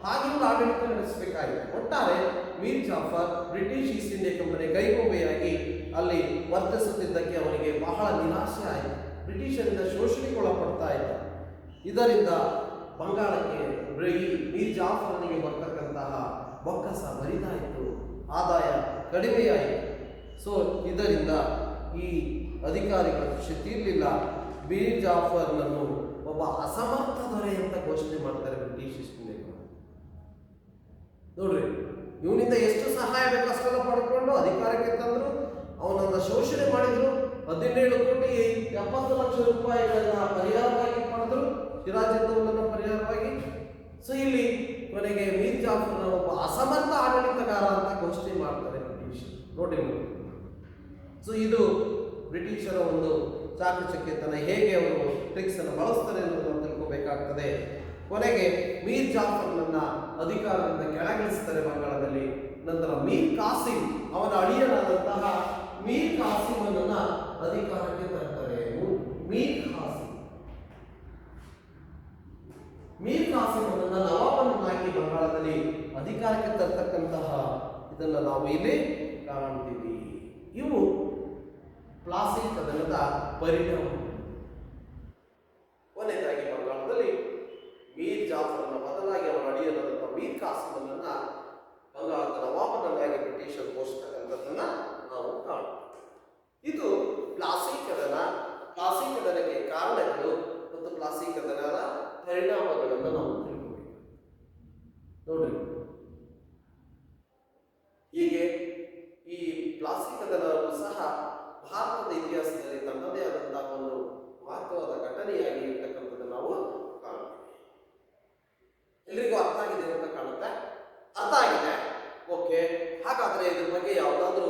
ಹಾಗೆ ಆಡಳಿತ ನಡೆಸಬೇಕಾಯಿತು. ಒಟ್ಟಾರೆ Mir Jafar British East India Company ಕೈಗೊಂಬೆಯಾಗಿ ಅಲ್ಲಿ ವರ್ತಿಸುತ್ತಿದ್ದಕ್ಕೆ ಅವನಿಗೆ ಬಹಳ ನಿರಾಶೆ ಆಯಿತು. ಬ್ರಿಟಿಷರಿಂದ ಶೋಷಣೆಗೆ ಒಳಪಡ್ತಾ ಇದ್ದ. ಇದರಿಂದ ಬಂಗಾಳಕ್ಕೆ ಮೀರ್ ಜಾಫರ್ನಿಗೆ ಬರ್ತಕ್ಕಂತಹ ಬೊಕ್ಕಸ ಬರಿದಾಯಿತು, ಆದಾಯ ಕಡಿಮೆಯಾಯಿತು. ಸೊ ಇದರಿಂದ ಈ ಅಧಿಕಾರಿಗಳ ಖುಷಿ ತೀರಲಿಲ್ಲ. ಮೀರ್ ಜಾಫರ್ನನ್ನು ಒಬ್ಬ ಅಸಮರ್ಥ ದೊರೆ ಅಂತ ಘೋಷಣೆ ಮಾಡ್ತಾರೆ ಬ್ರಿಟಿಷ್ ಈಸ್ಟ್ ಇಂಡಿಯಾ ಕಂಪನಿ. ನೋಡ್ರಿ, ಇವನಿಂದ ಎಷ್ಟು ಸಹಾಯ ಬೇಕು ಅಷ್ಟೆಲ್ಲ ಪಡ್ಕೊಂಡು ಅಧಿಕಾರಕ್ಕೆ ತಂದ್ರು, ಅವನನ್ನ ಶೋಷಣೆ ಮಾಡಿದ್ರು. 17,70,00,000 ಪರಿಹಾರವಾಗಿ ಪಡೆದ್ರು, ಸಿರಾಜುದ್ದೌಲನ ಪರಿಹಾರವಾಗಿ. ಸೊ ಇಲ್ಲಿ ಕೊನೆಗೆ ಮೀರ್ ಜಾಫರ್ನ ಒಬ್ಬ ಅಸಮರ್ಥ ಆಡಳಿತಗಾರ ಅಂತ ಘೋಷಣೆ ಮಾಡ್ತಾರೆ ಬ್ರಿಟಿಷ್. ನೋಡಿ, ಸೊ ಇದು ಬ್ರಿಟಿಷರ ಒಂದು ಚಾಕಚಕ್ಯತನ, ಹೇಗೆ ಅವರು ಟ್ರಿಕ್ಸ್ ಅನ್ನು ಬಳಸ್ತಾರೆ ಅನ್ನೋದನ್ನು ತಿಳ್ಕೋಬೇಕಾಗ್ತದೆ. ಕೊನೆಗೆ ಮೀರ್ ಜಾಫರ್ನನ್ನ ಅಧಿಕಾರದಿಂದ ಕೆಳಗಿಳಿಸ್ತಾರೆ ಬಂಗಾಳದಲ್ಲಿ. ನಂತರ ಮೀರ್ ಕಾಸಿಂ, ಅವನ ಅಳಿಯನಾದಂತಹ ಮೀರ್ ಕಾಸಿಮನನ್ನ ಅಧಿಕಾರಕ್ಕೆ ತರ್ತಾರೆ. ಮೀರ್ ಕಾಸಿಮನನ್ನ ನವಾಬನನ್ನಾಗಿ ಬಂಗಾಳದಲ್ಲಿ ಅಧಿಕಾರಕ್ಕೆ ತರ್ತಕ್ಕಂತಹ ಇದನ್ನು ನಾವು ಇಲ್ಲಿ ಕಾಣ್ತೀವಿ. ಇವು ಪ್ಲಾಸಿ ಕದನದ ಪರಿಣಾಮ. ಕೊನೆಯದಾಗಿ ಬಂಗಾಳದಲ್ಲಿ ಮೀರ್ ಜಾಫರ್ನ ಬದಲಾಗಿ ಅವರ ಅಳಿಯನಾದಂತಹ ಮೀರ್ ಕಾಸಿಮನನ್ನ ಬಂಗಾಳದ ನವಾಬನನ್ನಾಗಿ ಬ್ರಿಟಿಷರು ಘೋಷಿಸತಕ್ಕಂಥದ್ದನ್ನ ನಾವು ಕಾಣ್ತೀವಿ. ಇದು ಪ್ಲಾಸಿ ಕದನ, ಪ್ಲಾಸಿ ಕದನಕ್ಕೆ ಕಾರಣಗಳು ಮತ್ತು ಪ್ಲಾಸಿ ಕದನದ ಪರಿಣಾಮಗಳನ್ನು ನಾವು ತಿಳ್ಕೋಬೇಕು. ನೋಡ್ರಿ, ಹೀಗೆ ಈ ಪ್ಲಾಸಿ ಕದನವು ಸಹ ಭಾರತದ ಇತಿಹಾಸದಲ್ಲಿ ತನ್ನದೇ ಆದಂತಹ ಒಂದು ಮಹತ್ವದ ಘಟನೆಯಾಗಿ ಇರ್ತಕ್ಕಂಥದ್ದು ನಾವು ಕಾಣ್ತೀವಿ. ಎಲ್ರಿಗೂ ಅರ್ಥ ಆಗಿದೆ ಅಂತ ಕಾಣುತ್ತೆ? ಅರ್ಥ ಆಗಿದೆ? ಓಕೆ. ಹಾಗಾದ್ರೆ ಇದ್ರ ಬಗ್ಗೆ ಯಾವುದಾದ್ರೂ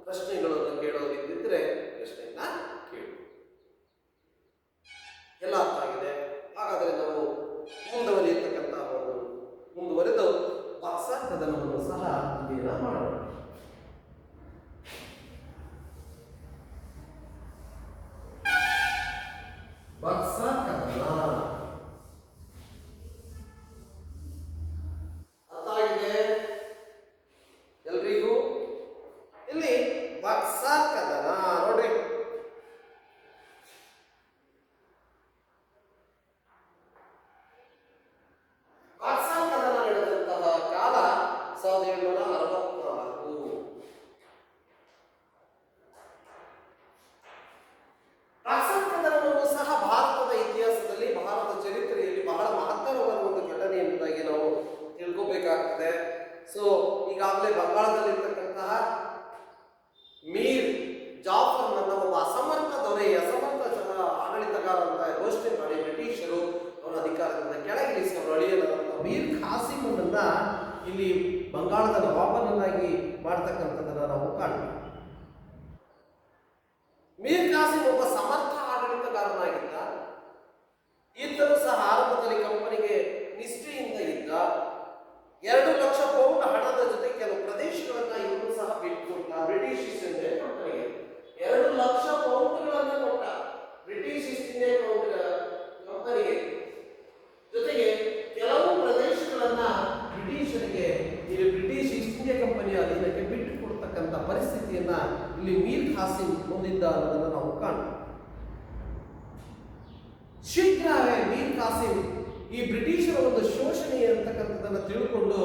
ಪ್ರಶ್ನೆಗಳನ್ನು ಕೇಳೋದಿದ್ದರೆ ಪ್ರಶ್ನೆಯನ್ನ ಕೇಳಿ. ಎಲ್ಲ ಅರ್ಥ ಆಗಿದೆ? ಹಾಗಾದ್ರೆ ನಾವು ಮುಂದುವರೆದು ಬಕ್ಸರ್ ಕದನವನ್ನು ಸಹ ಅಧ್ಯಯನ ಮಾಡೋಣ. ಬಕ್ಸರ್ ಕದನ ಅರ್ಥ ಆಗಿದೆ ಎಲ್ರಿಗೂ? ಇಲ್ಲಿ ಬಕ್ಸರ್ ಕದನ ನೋಡ್ರಿ, ಬಕ್ಸರ್ ಕದನ ನಡೆದಂತಹ ಕಾಲ 1764. ಬಕ್ಸರ್ ಕದನವನ್ನು ಸಹ ಭಾರತದ ಇತಿಹಾಸದಲ್ಲಿ, ಭಾರತದ ಚರಿತ್ರೆಯಲ್ಲಿ ಬಹಳ ಮಹತ್ತರವಾದ ಒಂದು ಘಟನೆ ಎಂಬುದಾಗಿ ನಾವು ತಿಳ್ಕೋಬೇಕಾಗ್ತದೆ. ಸೊ ಈಗಾಗಲೇ ಬಂಗಾಳದಲ್ಲಿರ್ತಕ್ಕಂತಹ ಮೀರ್ ಜಾಫರ್ನನ್ನ ಒಬ್ಬ ಅಸಮರ್ಥ ದೊರೆ, ಅಸಮರ್ಥ ಆಡಳಿತಗಾರ ಅಂತ ಘೋಷಣೆ ಮಾಡಿ ಬ್ರಿಟಿಷರು ಅವರ ಅಧಿಕಾರದಿಂದ ಕೆಳಗಿಳಿಸಿ ಅವರ ಅಳಿಯನಾದಂತಹ ಮೀರ್ ಕಾಸಿಮನನ್ನ ಇಲ್ಲಿ ಬಂಗಾಳದ ನವಾಬನನ್ನಾಗಿ ಮಾಡ್ತಕ್ಕಂಥದ್ದನ್ನ ನಾವು ಕಾಣ್ತೀವಿ. ಮೀರ್ ಕಾಸಿಂ ಒಬ್ಬ ಸಮರ್ಥ ಆಡಳಿತಗಾರನಾಗಿದ್ದ. ಈತನು ಸಹ ಆರಂಭದಲ್ಲಿ ಕಂಪನಿಗೆ ನಿಷ್ಠೆಯಿಂದ ಇದ್ದ. 2 ಲಕ್ಷ ಪೌಂಡ್ ಹಣದ ಜೊತೆ ಕೆಲವು ಪ್ರದೇಶಗಳನ್ನ ಇವನು ಸಹ ಬಿಟ್ಟುಕೊಟ್ಟ ಬ್ರಿಟಿಷ್ ಈಸ್ಟ್ ಇಂಡಿಯಾ ಕಂಪನಿಗೆ. 2 ಲಕ್ಷ ಪೌಂಡ್ಗಳನ್ನ ಕೊಟ್ಟ ಬ್ರಿಟಿಷ್ ಈಸ್ಟ್ ಇಂಡಿಯಾ ಕಂಪನಿಗೆ. ಜೊತೆಗೆ ಕೆಲವು ಪ್ರದೇಶಗಳನ್ನ ಬ್ರಿಟಿಷರಿಗೆ, ಇಲ್ಲಿ ಬ್ರಿಟಿಷ್ ಈಸ್ಟ್ ಇಂಡಿಯಾ ಕಂಪನಿಯ ಅಧೀನಕ್ಕೆ ಬಿಟ್ಟು ಕೊಡ್ತಕ್ಕಂಥ ಪರಿಸ್ಥಿತಿಯನ್ನ ಇಲ್ಲಿ ಮೀರ್ ಕಾಸಿಂ ಹೊಂದಿದ್ದ ಅನ್ನೋದನ್ನು ನಾವು ಕಾಣ್ತೀವಿ. ಶೀಘ್ರವೇ ಮೀರ್ ಕಾಸಿಂ ಈ ಬ್ರಿಟಿಷರ ಒಂದು ಶೋಷಣೆ ಅಂತಕ್ಕಂಥದ್ದನ್ನು ತಿಳ್ಕೊಂಡು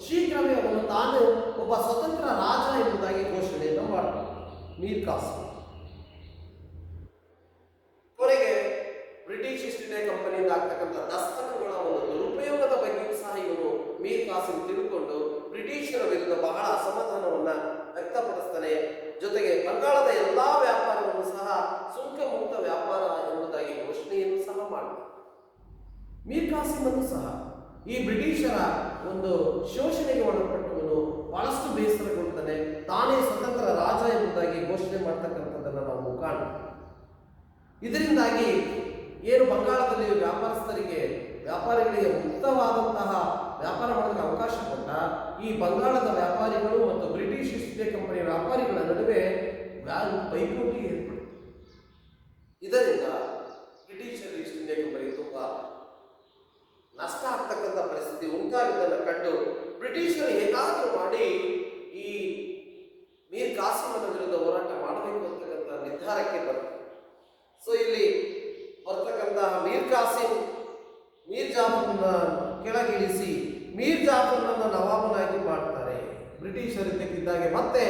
ಶೀಘ್ರವೇ ಅವನು ತಾನು ಒಬ್ಬ ಸ್ವತಂತ್ರ ರಾಜ ಎಂಬುದಾಗಿ ಘೋಷಣೆಯನ್ನು ಮಾಡ್ತಾನೆ ಮೀರ್ ಕಾಸಿಂ. ಕೊನೆಗೆ ಬ್ರಿಟಿಷ್ ಈಸ್ಟ್ ಇಂಡಿಯಾ ಕಂಪನಿಯಿಂದ ಆಗ್ತಕ್ಕಂಥ ದಸ್ತಕಗಳ ಒಂದು ದುರುಪಯೋಗದ ಬಗ್ಗೆಯೂ ಸಹ ಇವನು ಮೀರ್ ಕಾಸಿಂ ತಿಳ್ಕೊಂಡು ಬ್ರಿಟಿಷರ ವಿರುದ್ಧ ಬಹಳ ಅಸಮಾಧಾನವನ್ನ ವ್ಯಕ್ತಪಡಿಸ್ತಾನೆ. ಜೊತೆಗೆ ಬಂಗಾಳದ ಎಲ್ಲಾ ವ್ಯಾಪಾರವನ್ನು ಸಹ ಸುಂಕ ಮುಕ್ತ ವ್ಯಾಪಾರ ಎಂಬುದಾಗಿ ಘೋಷಣೆಯನ್ನು ಸಹ ಮಾಡ್ತಾನೆ. ಮೀರ್ ಕಾಸಿಮನು ಸಹ ಈ ಬ್ರಿಟಿಷರ ಒಂದು ಶೋಷಣೆಗೆ ಒಳಪಟ್ಟವನು ಬಹಳಷ್ಟು ಬೇಸರಗೊಳ್ತಾನೆ. ತಾನೇ ಸ್ವತಂತ್ರ ರಾಜ ಎಂಬುದಾಗಿ ಘೋಷಣೆ ಮಾಡ್ತಕ್ಕಂಥದ್ದನ್ನು ನಾವು ಕಾಣ್ತೀವಿ. ಇದರಿಂದಾಗಿ ಏನು ಬಂಗಾಳದಲ್ಲಿ ವ್ಯಾಪಾರಿಗಳಿಗೆ ಮುಕ್ತವಾದಂತಹ ವ್ಯಾಪಾರ ಮಾಡೋದಕ್ಕೆ ಅವಕಾಶ ಕೊಟ್ಟ ಈ ಬಂಗಾಳದ ವ್ಯಾಪಾರಿಗಳು ಮತ್ತು ಬ್ರಿಟಿಷ್ ಈಸ್ಟ್ ಇಂಡಿಯಾ ಕಂಪನಿಯ ವ್ಯಾಪಾರಿಗಳ ನಡುವೆ ಪೈಪೋಟಿ ಏರ್ಪಡಿತು. ಇದರಿಂದ ಬ್ರಿಟಿಷರ್ ಈಸ್ಟ್ ಇಂಡಿಯಾ ಕಂಪನಿ ತುಂಬಾ ನಷ್ಟ ಆಗ್ತಕ್ಕಂಥ ಪರಿಸ್ಥಿತಿ ಉಂಟಾಗಿದ್ದನ್ನು ಕಂಡು ಬ್ರಿಟಿಷರು ಹೇಗಾದರೂ ಮಾಡಿ ಈ ಮೀರ್ ಕಾಸಿಮನ ವಿರುದ್ಧ ಹೋರಾಟ ಮಾಡಬೇಕು ಅಂತಕ್ಕಂಥ ನಿರ್ಧಾರಕ್ಕೆ ಬಂತು. ಸೊ ಇಲ್ಲಿ ಬರ್ತಕ್ಕಂತಹ ಮೀರ್ ಕಾಸಿಂ ಮೀರ್ ಜಾಫರ್ನ ಕೆಳಗಿಳಿಸಿ ಮೀರ್ ಜಾಫರ್ನನ್ನು ನವಾಬನಾಗಿ ಮಾಡ್ತಾರೆ. ಬ್ರಿಟಿಷರು ಇದ್ದಕ್ಕಿದ್ದಾಗೆ ಮತ್ತೆ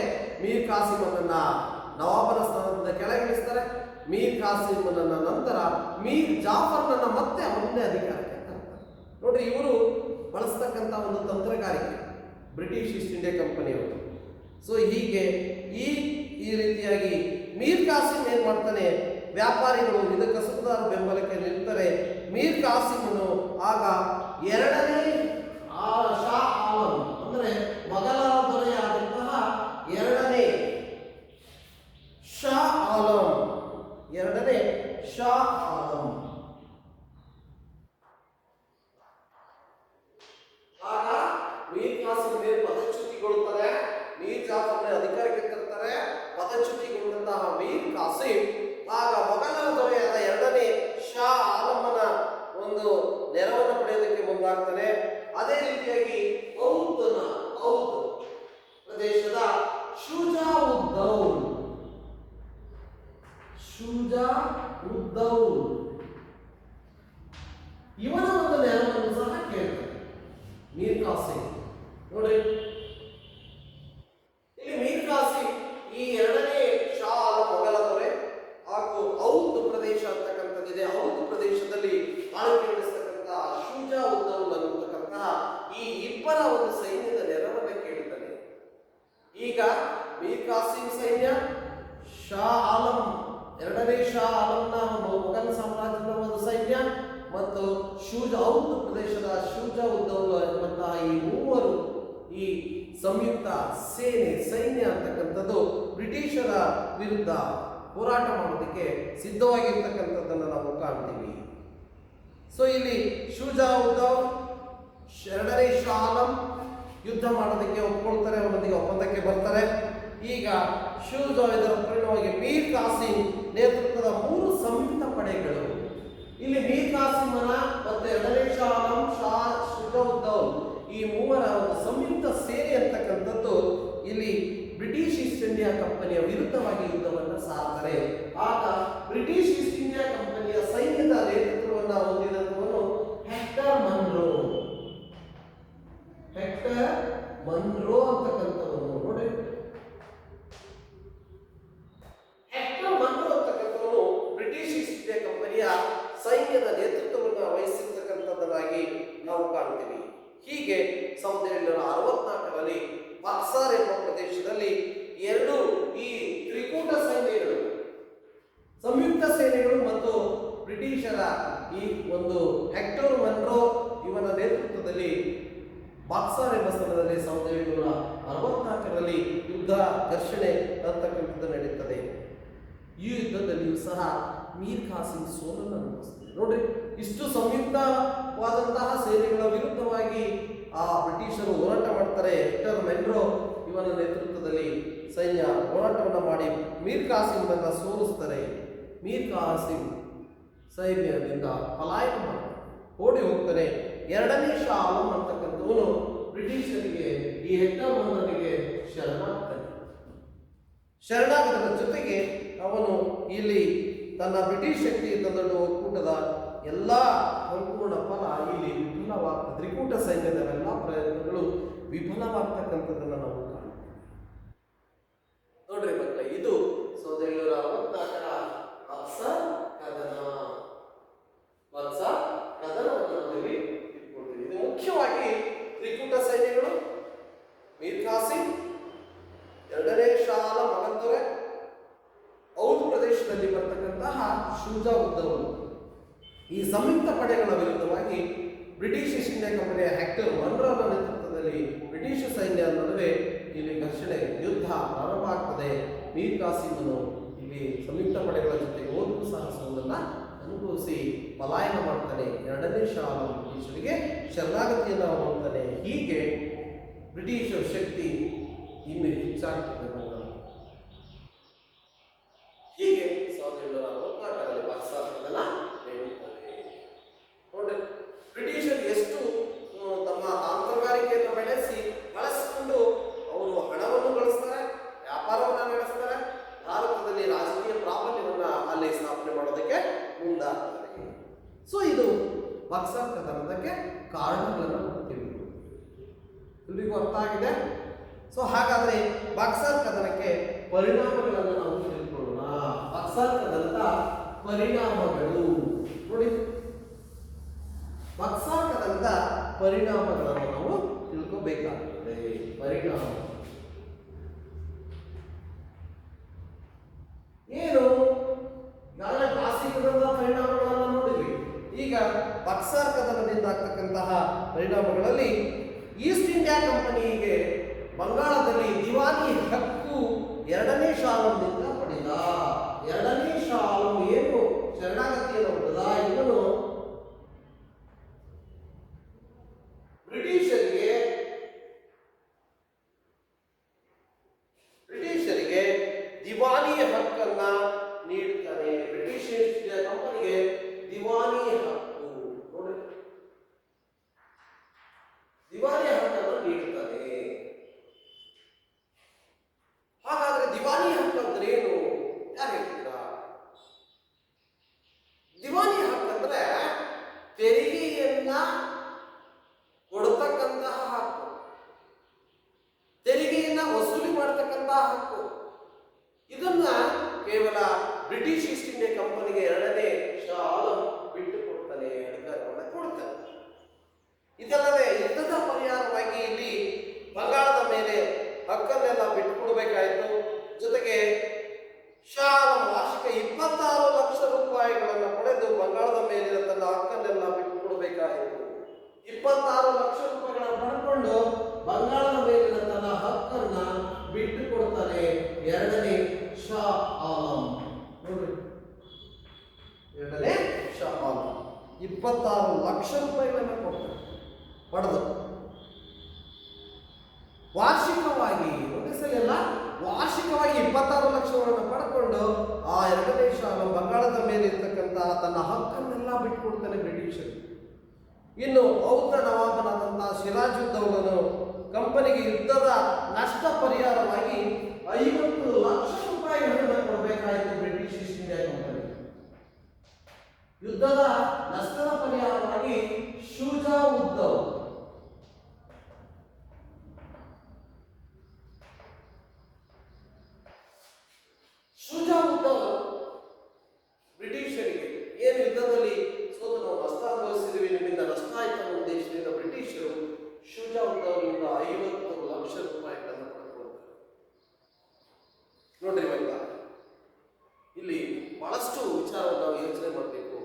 ಮೀರ್ ಕಾಸಿಮನನ್ನ ನವಾಬನ ಸ್ಥಾನದಿಂದ ಕೆಳಗಿಳಿಸ್ತಾರೆ. ಮೀರ್ ಕಾಸಿಮನನ್ನ ನಂತರ ಮೀರ್ ಜಾಫರ್ನನ್ನ ಮತ್ತೆ ಅವನ್ನೇ ಅಧಿಕಾರಕ್ಕೆ ತರ್ತಾರೆ. ನೋಡ್ರಿ, ಇವರು ಬಳಸ್ತಕ್ಕಂಥ ಒಂದು ತಂತ್ರಗಾರಿಕೆ ಬ್ರಿಟಿಷ್ ಈಸ್ಟ್ ಇಂಡಿಯಾ ಕಂಪನಿಯವರು. ಸೊ ಹೀಗೆ ಈ ರೀತಿಯಾಗಿ ಮೀರ್ ಕಾಸಿಮ್ ಏನ್ ಮಾಡ್ತಾನೆ, ವ್ಯಾಪಾರಿಗಳು ಇದಕ್ಕೆ ಕಸುಬುದಾರ ಬೆಂಬಲಕ್ಕೆ ನಿಲ್ತಾರೆ. ಮೀರ್ ಕಾಸಿಮನು ಆಗ ಎರಡನೇ ಶಾ ಆಲಂ ಅಂದ್ರೆ ಮೊಘಲ ದೊರೆಯಾದಂತಹ ಎರಡನೇ ಶಾ ಆಲಂ ಆಗ ಮೀರ್ ಕಾಸಿಮ್ ಮೇಲೆ ಪದಚ್ಯುತಿಗೊಳ್ಳುತ್ತಾರೆ. ಮೀರ್ ಜಾಫರ್ನ ಅಧಿಕಾರಕ್ಕೆ ತರ್ತಾರೆ. ಪದಚ್ಯುತಿಗೊಂಡಂತಹ ಮೀರ್ ಕಾಸಿಮ್ ಆಗ ಮೊಘಲ ದೊರೆಯಾದ ಎರಡನೇ ಶಾ ಆಲಮನ ಒಂದು ನೆರವನ್ನು ಪಡೆಯೋದಕ್ಕೆ ಮುಂದಾಗ್ತಾನೆ. ಅದೇ ರೀತಿಯಾಗಿ ಔದ್ ಪ್ರದೇಶದ ಶುಜಾ ಉದ್ ದೌಲ್ ಇವನ ಒಂದು ನೆರವನ್ನು ಸಹ ಕೇಳ್ತಾರೆ ಮೀರ್ ಕಾಸಿಮ್. ನೋಡಿ, ಇಲ್ಲಿ ಮೀರ್ ಕಾಸಿಮ್ ಈ ಎರಡನೇ ಶಾ ಆಲಂ ಮೊಘಲ ದೊರೆ ಹಾಗೂ ಔದ್ ಪ್ರದೇಶ ಅಂತಕ್ಕಂಥದ್ದಿದೆ. ಔದ್ ಪ್ರದೇಶದಲ್ಲಿ ಆಳ್ವಿಕೆ ನಡೆಸತಕ್ಕಂತಹ ಶುಜಾ ಉದ್ ದೌಲ್ ಅನ್ನತಕ್ಕಂತಹ ಈ ಇಬ್ಬರ ಒಂದು ಸೈನ್ಯದ ನೆರವನ್ನ ಕೇಳುತ್ತಾನೆ. ಈಗ ಮೀರ್ ಕಾಸಿಮ್ ಸೈನ್ಯ ಶಾ ಆಲಂ ಎರಡನೇ ಶಾ ಆಲಂನ ಮೊಘಲ್ ಸಾಮ್ರಾಜ್ಯದ ಒಂದು ಸೈನ್ಯ ಮತ್ತು ಔದ್ ಪ್ರದೇಶದ ಶುಜಾ ಉದ್ ದೌಲ್ ಎಂಬಂತಹ ಈ ಮೂವರು ಈ ಸಂಯುಕ್ತ ಸೈನ್ಯ ಅಂತಕ್ಕಂಥದ್ದು ಬ್ರಿಟಿಷರ ವಿರುದ್ಧ ಹೋರಾಟ ಮಾಡೋದಕ್ಕೆ ಸಿದ್ಧವಾಗಿರ್ತಕ್ಕಂಥದ್ದನ್ನು ನಾವು ಕಾಣ್ತೀವಿ. ಸೊ ಇಲ್ಲಿ ಶುಜಾ ಉದ್ ದೌಲ್ ಎರಡನೇ ಶಾ ಆಲಂ ಯುದ್ಧ ಮಾಡೋದಕ್ಕೆ ಒಪ್ಕೊಳ್ತಾರೆ, ಅವರೊಂದಿಗೆ ಒಪ್ಪಂದಕ್ಕೆ ಬರ್ತಾರೆ. ಈಗ ಶುಜಾ ಇದರ ಪರಿಣಾಮವಾಗಿ ಮೀರ್ ಕಾಸಿಮ್ ನೇತೃತ್ವದ ಮೂರು ಸಂಯುಕ್ತ ಪಡೆಗಳು ಇಲ್ಲಿ ಮೀರ್ ಕಾಸಿಮನ ಮತ್ತು ಎರಡನೇ ಶಾ ಆಲಂ ಶುಜಾ ಉದ್ ದೌಲ್ ಈ ಮೂವರ ಒಂದು ಸಂಯುಕ್ತ ಸೇನೆ ಅಂತಕ್ಕಂಥದ್ದು ಇಲ್ಲಿ ಬ್ರಿಟಿಷ್ ಈಸ್ಟ್ ಇಂಡಿಯಾ ಕಂಪನಿಯ ವಿರುದ್ಧವಾಗಿ ಯುದ್ಧವನ್ನು ಸಾರ್ತಾರೆ. ಆಗ ಬ್ರಿಟಿಷ್ ಈಸ್ಟ್ ಇಂಡಿಯಾ ಕಂಪನಿಯ ಸೈನ್ಯದ ನೇತೃತ್ವವನ್ನು ಹೊಂದಿದಂಥವನು ಹೆಕ್ಟರ್ ಮನ್ರೋ ಅಂತಕ್ಕಂಥವನು. ನೋಡಿ, ಹೆಕ್ಟರ್ ಮನ್ರೋ ಅಂತಕ್ಕಂಥವನು ಬ್ರಿಟಿಷ್ ಈಸ್ಟ್ ಇಂಡಿಯಾ ಕಂಪನಿಯ ಸೈನ್ಯದ ನೇತೃತ್ವವನ್ನು ವಹಿಸಿರ್ತಕ್ಕಂಥದ್ದಾಗಿ ನಾವು ಕಾಣ್ತೀವಿ. ಹೀಗೆ 1764ರಲ್ಲಿ ಬಕ್ಸಾರ್ ಎಂಬ ಪ್ರದೇಶದಲ್ಲಿ ಎರಡು ಈ ತ್ರಿಕೂಟ ಸೈನ್ಯಗಳು, ಸಂಯುಕ್ತ ಸೇನೆಗಳು ಮತ್ತು ಬ್ರಿಟಿಷರ ಈ ಒಂದು ಹೆಕ್ಟರ್ ಮನ್ರೋ ಇವನ ನೇತೃತ್ವದಲ್ಲಿ ಬಕ್ಸಾರ್ ಎಂಬ ಸ್ಥಳದಲ್ಲಿ 1764ರಲ್ಲಿ ಯುದ್ಧ ಘರ್ಷಣೆ ಅಂತಕ್ಕಂಥದ್ದು ನಡೆಯುತ್ತದೆ. ಈ ಯುದ್ಧದಲ್ಲಿಯೂ ಸಹ ಮೀರ್ ಕಾಸಿಮ್ ಸೋಲನ್ನು ಅನುಭವಿಸ್ತಾರೆ. ನೋಡ್ರಿ, ಇಷ್ಟು ಸಂಯುಕ್ತವಾದಂತಹ ಸೇನೆಗಳ ವಿರುದ್ಧವಾಗಿ ಆ ಬ್ರಿಟಿಷರು ಹೋರಾಟ ಮಾಡ್ತಾರೆ. ಹೆಕ್ಟರ್ ಮನ್ರೋ ಇವನ ನೇತೃತ್ವದಲ್ಲಿ ಸೈನ್ಯ ಹೋರಾಟವನ್ನು ಮಾಡಿ ಮೀರ್ ಕಾಸಿಮ್ನನ್ನು ಸೋಲಿಸ್ತಾರೆ. ಮೀರ್ ಕಾಸಿಮ್ ಸೈನ್ಯದಿಂದ ಪಲಾಯನ ಮಾಡ್ತಾರೆ, ಓಡಿ ಹೋಗ್ತಾನೆ. ಎರಡನೇ ಶಾ ಆಲಂ ಅಂತಕ್ಕಂಥವನು ಬ್ರಿಟಿಷರಿಗೆ ಈ ಹೆಕ್ಟರ್ ಮನ್ರೋನಿಗೆ ಶರಣಾಗದ ಜೊತೆಗೆ ಅವನು ಇಲ್ಲಿ ತನ್ನ ಬ್ರಿಟಿಷ್ ಶಕ್ತಿ ತಂದೊಡ್ಡ ಒಕ್ಕೂಟದ ಎಲ್ಲ ಸಂಪೂರ್ಣ ಫಲ ಇಲ್ಲಿ ವಿಫಲವಾಗ್ತದೆ. ತ್ರಿಕೂಟ ಸೈನ್ಯದ ಎಲ್ಲ ಪ್ರಯತ್ನಗಳು ವಿಫಲವಾಗ್ತಕ್ಕಂಥದ್ದನ್ನು ನಾವು ಕಾಣ್ತೀವಿ. ನೋಡ್ರಿ ಮಕ್ಕಳೇ, ಇದು 1764ರ ಬಕ್ಸಾರ್ ಕದನವನ್ನು ನಾವಿಲ್ಲಿ ಇಟ್ಕೊಳ್ತೀವಿ. ಇದು ಮುಖ್ಯವಾಗಿ ತ್ರಿಕೂಟ ಸೈನ್ಯಗಳು, ಮೀರ್ ಕಾಸಿಮ್, ಎರಡನೇ ಶಾ ಆಲಂ ಮೊಘಲ್ ದೊರೆ, ಔದ್ ಪ್ರದೇಶದಲ್ಲಿ ಬರ್ತಕ್ಕಂತಹ ಶುಜಾ ಉದ್ ದೌಲ್ ಈ ಸಂಯುಕ್ತ ಪಡೆಗಳ ವಿರುದ್ಧವಾಗಿ ಬ್ರಿಟಿಷ್ ಈಸ್ಟ್ ಇಂಡಿಯಾ ಕಂಪನಿಯ ಹೆಕ್ಟರ್ ಮನ್ರೋನ ನೇತೃತ್ವದಲ್ಲಿ ಬ್ರಿಟಿಷ್ ಸೈನ್ಯ ನಡುವೆ ಇಲ್ಲಿ ಘರ್ಷಣೆ ಯುದ್ಧ ಪ್ರಾರಂಭ ಆಗ್ತದೆ. ಮೀರ್ ಕಾಸಿಮನು ಇಲ್ಲಿ ಸಂಯುಕ್ತ ಪಡೆಗಳ ಜೊತೆಗೆ ಹೋದರೂ ಸಹ ಸೋಲನ್ನು ಅನುಭವಿಸಿ ಪಲಾಯನ ಮಾಡ್ತಾನೆ. ಎರಡನೇ ಶಾ ಆಲಂ ಬ್ರಿಟಿಷರಿಗೆ ಶರಣಾಗತಿಯನ್ನು ಹೊಂದ್ತಾನೆ. ಹೀಗೆ ಬ್ರಿಟಿಷರ ಶಕ್ತಿ ಇನ್ನು ಹೆಚ್ಚಾಗ್ತದೆ. ಹೀಗೆ 1764ರಲ್ಲಿ ಬಕ್ಸಾರ್ ಕದನ ನಡೆಯುತ್ತದೆ. ನೋಡಿ, ಬ್ರಿಟಿಷರು ಎಷ್ಟು ತಮ್ಮ ತಂತ್ರಗಾರಿಕೆಯನ್ನು ಬಳಸಿಕೊಂಡು ಅವರು ಹಣವನ್ನು ಗಳಿಸ್ತಾರೆ, ವ್ಯಾಪಾರವನ್ನು ನಡೆಸ್ತಾರೆ, ಭಾರತದಲ್ಲಿ ರಾಜಕೀಯ ಪ್ರಾಬಲ್ಯವನ್ನು ಅಲ್ಲಿ ಸ್ಥಾಪನೆ ಮಾಡೋದಕ್ಕೆ ಮುಂದಾಗ್ತಾರೆ. ಸೊ ಇದು ಬಕ್ಸಾರ್ ಕದನದಕ್ಕೆ ಕಾರಣಗಳನ್ನು ತಿಳಿಯುವುದು. ಎಲ್ರಿಗೂ ಅರ್ಥ ಆಗಿದೆ? ಸೊ ಹಾಗಾದ್ರೆ ಬಕ್ಸರ್ ಕದನಕ್ಕೆ ಪರಿಣಾಮಗಳನ್ನು ನಾವು ತಿಳ್ಕೊಳ್ಳೋಣ. ಬಕ್ಸರ್ ಕದನದ ಪರಿಣಾಮಗಳು ನೋಡಿ, ಬಕ್ಸರ್ ಕದನದ ಪರಿಣಾಮಗಳನ್ನು ನಾವು ತಿಳ್ಕೋಬೇಕಾಗುತ್ತದೆ. ಪರಿಣಾಮ ಏನು? ನಾಳೆ ಕ್ಲಾಸಿಕ್ ಕದನದ ಪರಿಣಾಮಗಳನ್ನು ನೋಡಿದ್ವಿ. ಈಗ ಬಕ್ಸರ್ ಕದನದಿಂದ ಆಗ್ತಕ್ಕಂತಹ ಪರಿಣಾಮಗಳಲ್ಲಿ ಈಸ್ಟ್ ಇಂಡಿಯಾ ಕಂಪನಿಗೆ ಬಂಗಾಳದಲ್ಲಿ ದಿವಾನಿ ಹಕ್ಕು ಎರಡನೇ ಶಾಲಂನಿಂದ ಪಡೆದ. ಎರಡನೇ ಶಾಲಂ ಏನು ಶರಣಾಗತಿಯನ್ನು ಪಡೆದ, ಇವನು ಬ್ರಿಟಿಷರಿಗೆ ದಿವಾನಿ ಹಕ್ಕನ್ನ ನೀಡುತ್ತಾನೆ. ಬ್ರಿಟಿಷ್ ಈಸ್ಟ್ ಇಂಡಿಯಾ ಕಂಪನಿಗೆ ದಿವಾನಿ ಹಕ್ಕು ನೋಡಿ, ದಿವಾನಿ ಹಕ್ಕನ್ನು ನೀಡುತ್ತದೆ. ಹಾಗಾದ್ರೆ ದಿವಾನಿ ಹಕ್ಕು ಅಂದ್ರೆ ಏನು? ಯಾರು ಹೇಳ್ತೀರಾ? ದಿವಾನಿ ಹಕ್ಕು ಅಂದ್ರೆ ತೆರಿಗೆಯನ್ನ ಕೊಡ್ತಕ್ಕಂತಹ ಹಕ್ಕು, ತೆರಿಗೆಯನ್ನ ವಸೂಲಿ ಮಾಡತಕ್ಕಂತಹ ಹಕ್ಕು. ಇದನ್ನ ಕೇವಲ ಬ್ರಿಟಿಷ್ ಈಸ್ಟ್ ಇಂಡಿಯಾ ಕಂಪನಿಗೆ ಎರಡನೇ ಶಾಲಂ ಬಿಟ್ಟು ಕೊಡ್ತಾನೆ, ಅಧಿಕಾರವನ್ನು ಕೊಡ್ತಾನೆ. ಇದಲ್ಲದೆ ಯುದ್ಧದ ಪರಿಹಾರವಾಗಿ ಇಲ್ಲಿ ಬಂಗಾಳದ ಮೇಲೆ ಹಕ್ಕನ್ನೆಲ್ಲ ಬಿಟ್ಟುಕೊಡ್ಬೇಕಾಯಿತು. ಜೊತೆಗೆ ಶಾಲಂ ವಾರ್ಷಿಕ 26 ಲಕ್ಷ ರೂಪಾಯಿಗಳನ್ನು ಪಡೆದು ಬಂಗಾಳದ ಮೇಲಿನ ತನ್ನ ಹಕ್ಕನ್ನೆಲ್ಲ ಬಿಟ್ಟುಕೊಡ್ಬೇಕಾಯಿತು. 26 ಲಕ್ಷ ರೂಪಾಯಿಗಳನ್ನು ಪಡ್ಕೊಂಡು ಬಂಗಾಳದ ಮೇಲಿನ ತನ್ನ ಹಕ್ಕನ್ನ ಬಿಟ್ಟು ಕೊಡ್ತಾನೆ ಎರಡನೇ ಶಾ ಆಲಂ. ನೋಡ್ರಿ, ಎರಡನೇ ಶಾ ಆಲಂ 26 ಲಕ್ಷ ರೂಪಾಯಿಗಳನ್ನು ಕೊಡ್ತಾನೆ ಪಡೆದು. ವಾರ್ಷಿಕವಾಗಿ ಒಂದೇ ಸಲ ಅಲ್ಲ, ವಾರ್ಷಿಕವಾಗಿ 26 ಲಕ್ಷಗಳನ್ನು ಪಡ್ಕೊಂಡು ಆ ಎರಡನೇ ಶಾ ಆಲಂ ಬಂಗಾಳದ ಮೇಲೆ ಇರ್ತಕ್ಕಂತಹ ತನ್ನ ಹಕ್ಕನ್ನೆಲ್ಲ ಬಿಟ್ಟುಕೊಡ್ತಾನೆ ಬ್ರಿಟಿಷರಿಗೆ. ಇನ್ನು ಔದ್ರ ನವಾಬನಾದಂತಹ ಸಿರಾಜುದ್ದೌಲನು ಕಂಪನಿಗೆ ಯುದ್ಧದ ನಷ್ಟ ಪರಿಹಾರವಾಗಿ 50 ಲಕ್ಷ ರೂಪಾಯಿಗಳನ್ನು ಕೊಡಬೇಕಾಯಿತು ಬ್ರಿಟಿಷ್ ಈಸ್ಟ್ ಇಂಡಿಯಾ ಕಂಪನಿ. ಯುದ್ಧದ ನಷ್ಟದ ಪರಿಹಾರವಾಗಿ ಶುಜಾವುದ್ದೌಲ ಬ್ರಿಟಿಷರಿಗೆ ಏನು ಯುದ್ಧದಲ್ಲಿ ಸೋತು ನಾವು ನಷ್ಟ ಅನುಭವಿಸಿದ್ವಿ, ನಿಮ್ಮಿಂದ ನಷ್ಟ ಆಯ್ತು ಅನ್ನೋ ಉದ್ದೇಶದಿಂದ ಬ್ರಿಟಿಷರು ಶುಜಾವುದ್ದೌಲನಿಂದ 50 ಲಕ್ಷ ರೂಪಾಯಿಗಳನ್ನು ಪಡೆದುಕೊಳ್ತಾರೆ. ನೋಡ್ರಿ ಮೈಗ, ಇಲ್ಲಿ ಬಹಳಷ್ಟು ವಿಚಾರವನ್ನು ನಾವು ಯೋಚನೆ ಮಾಡಬೇಕು.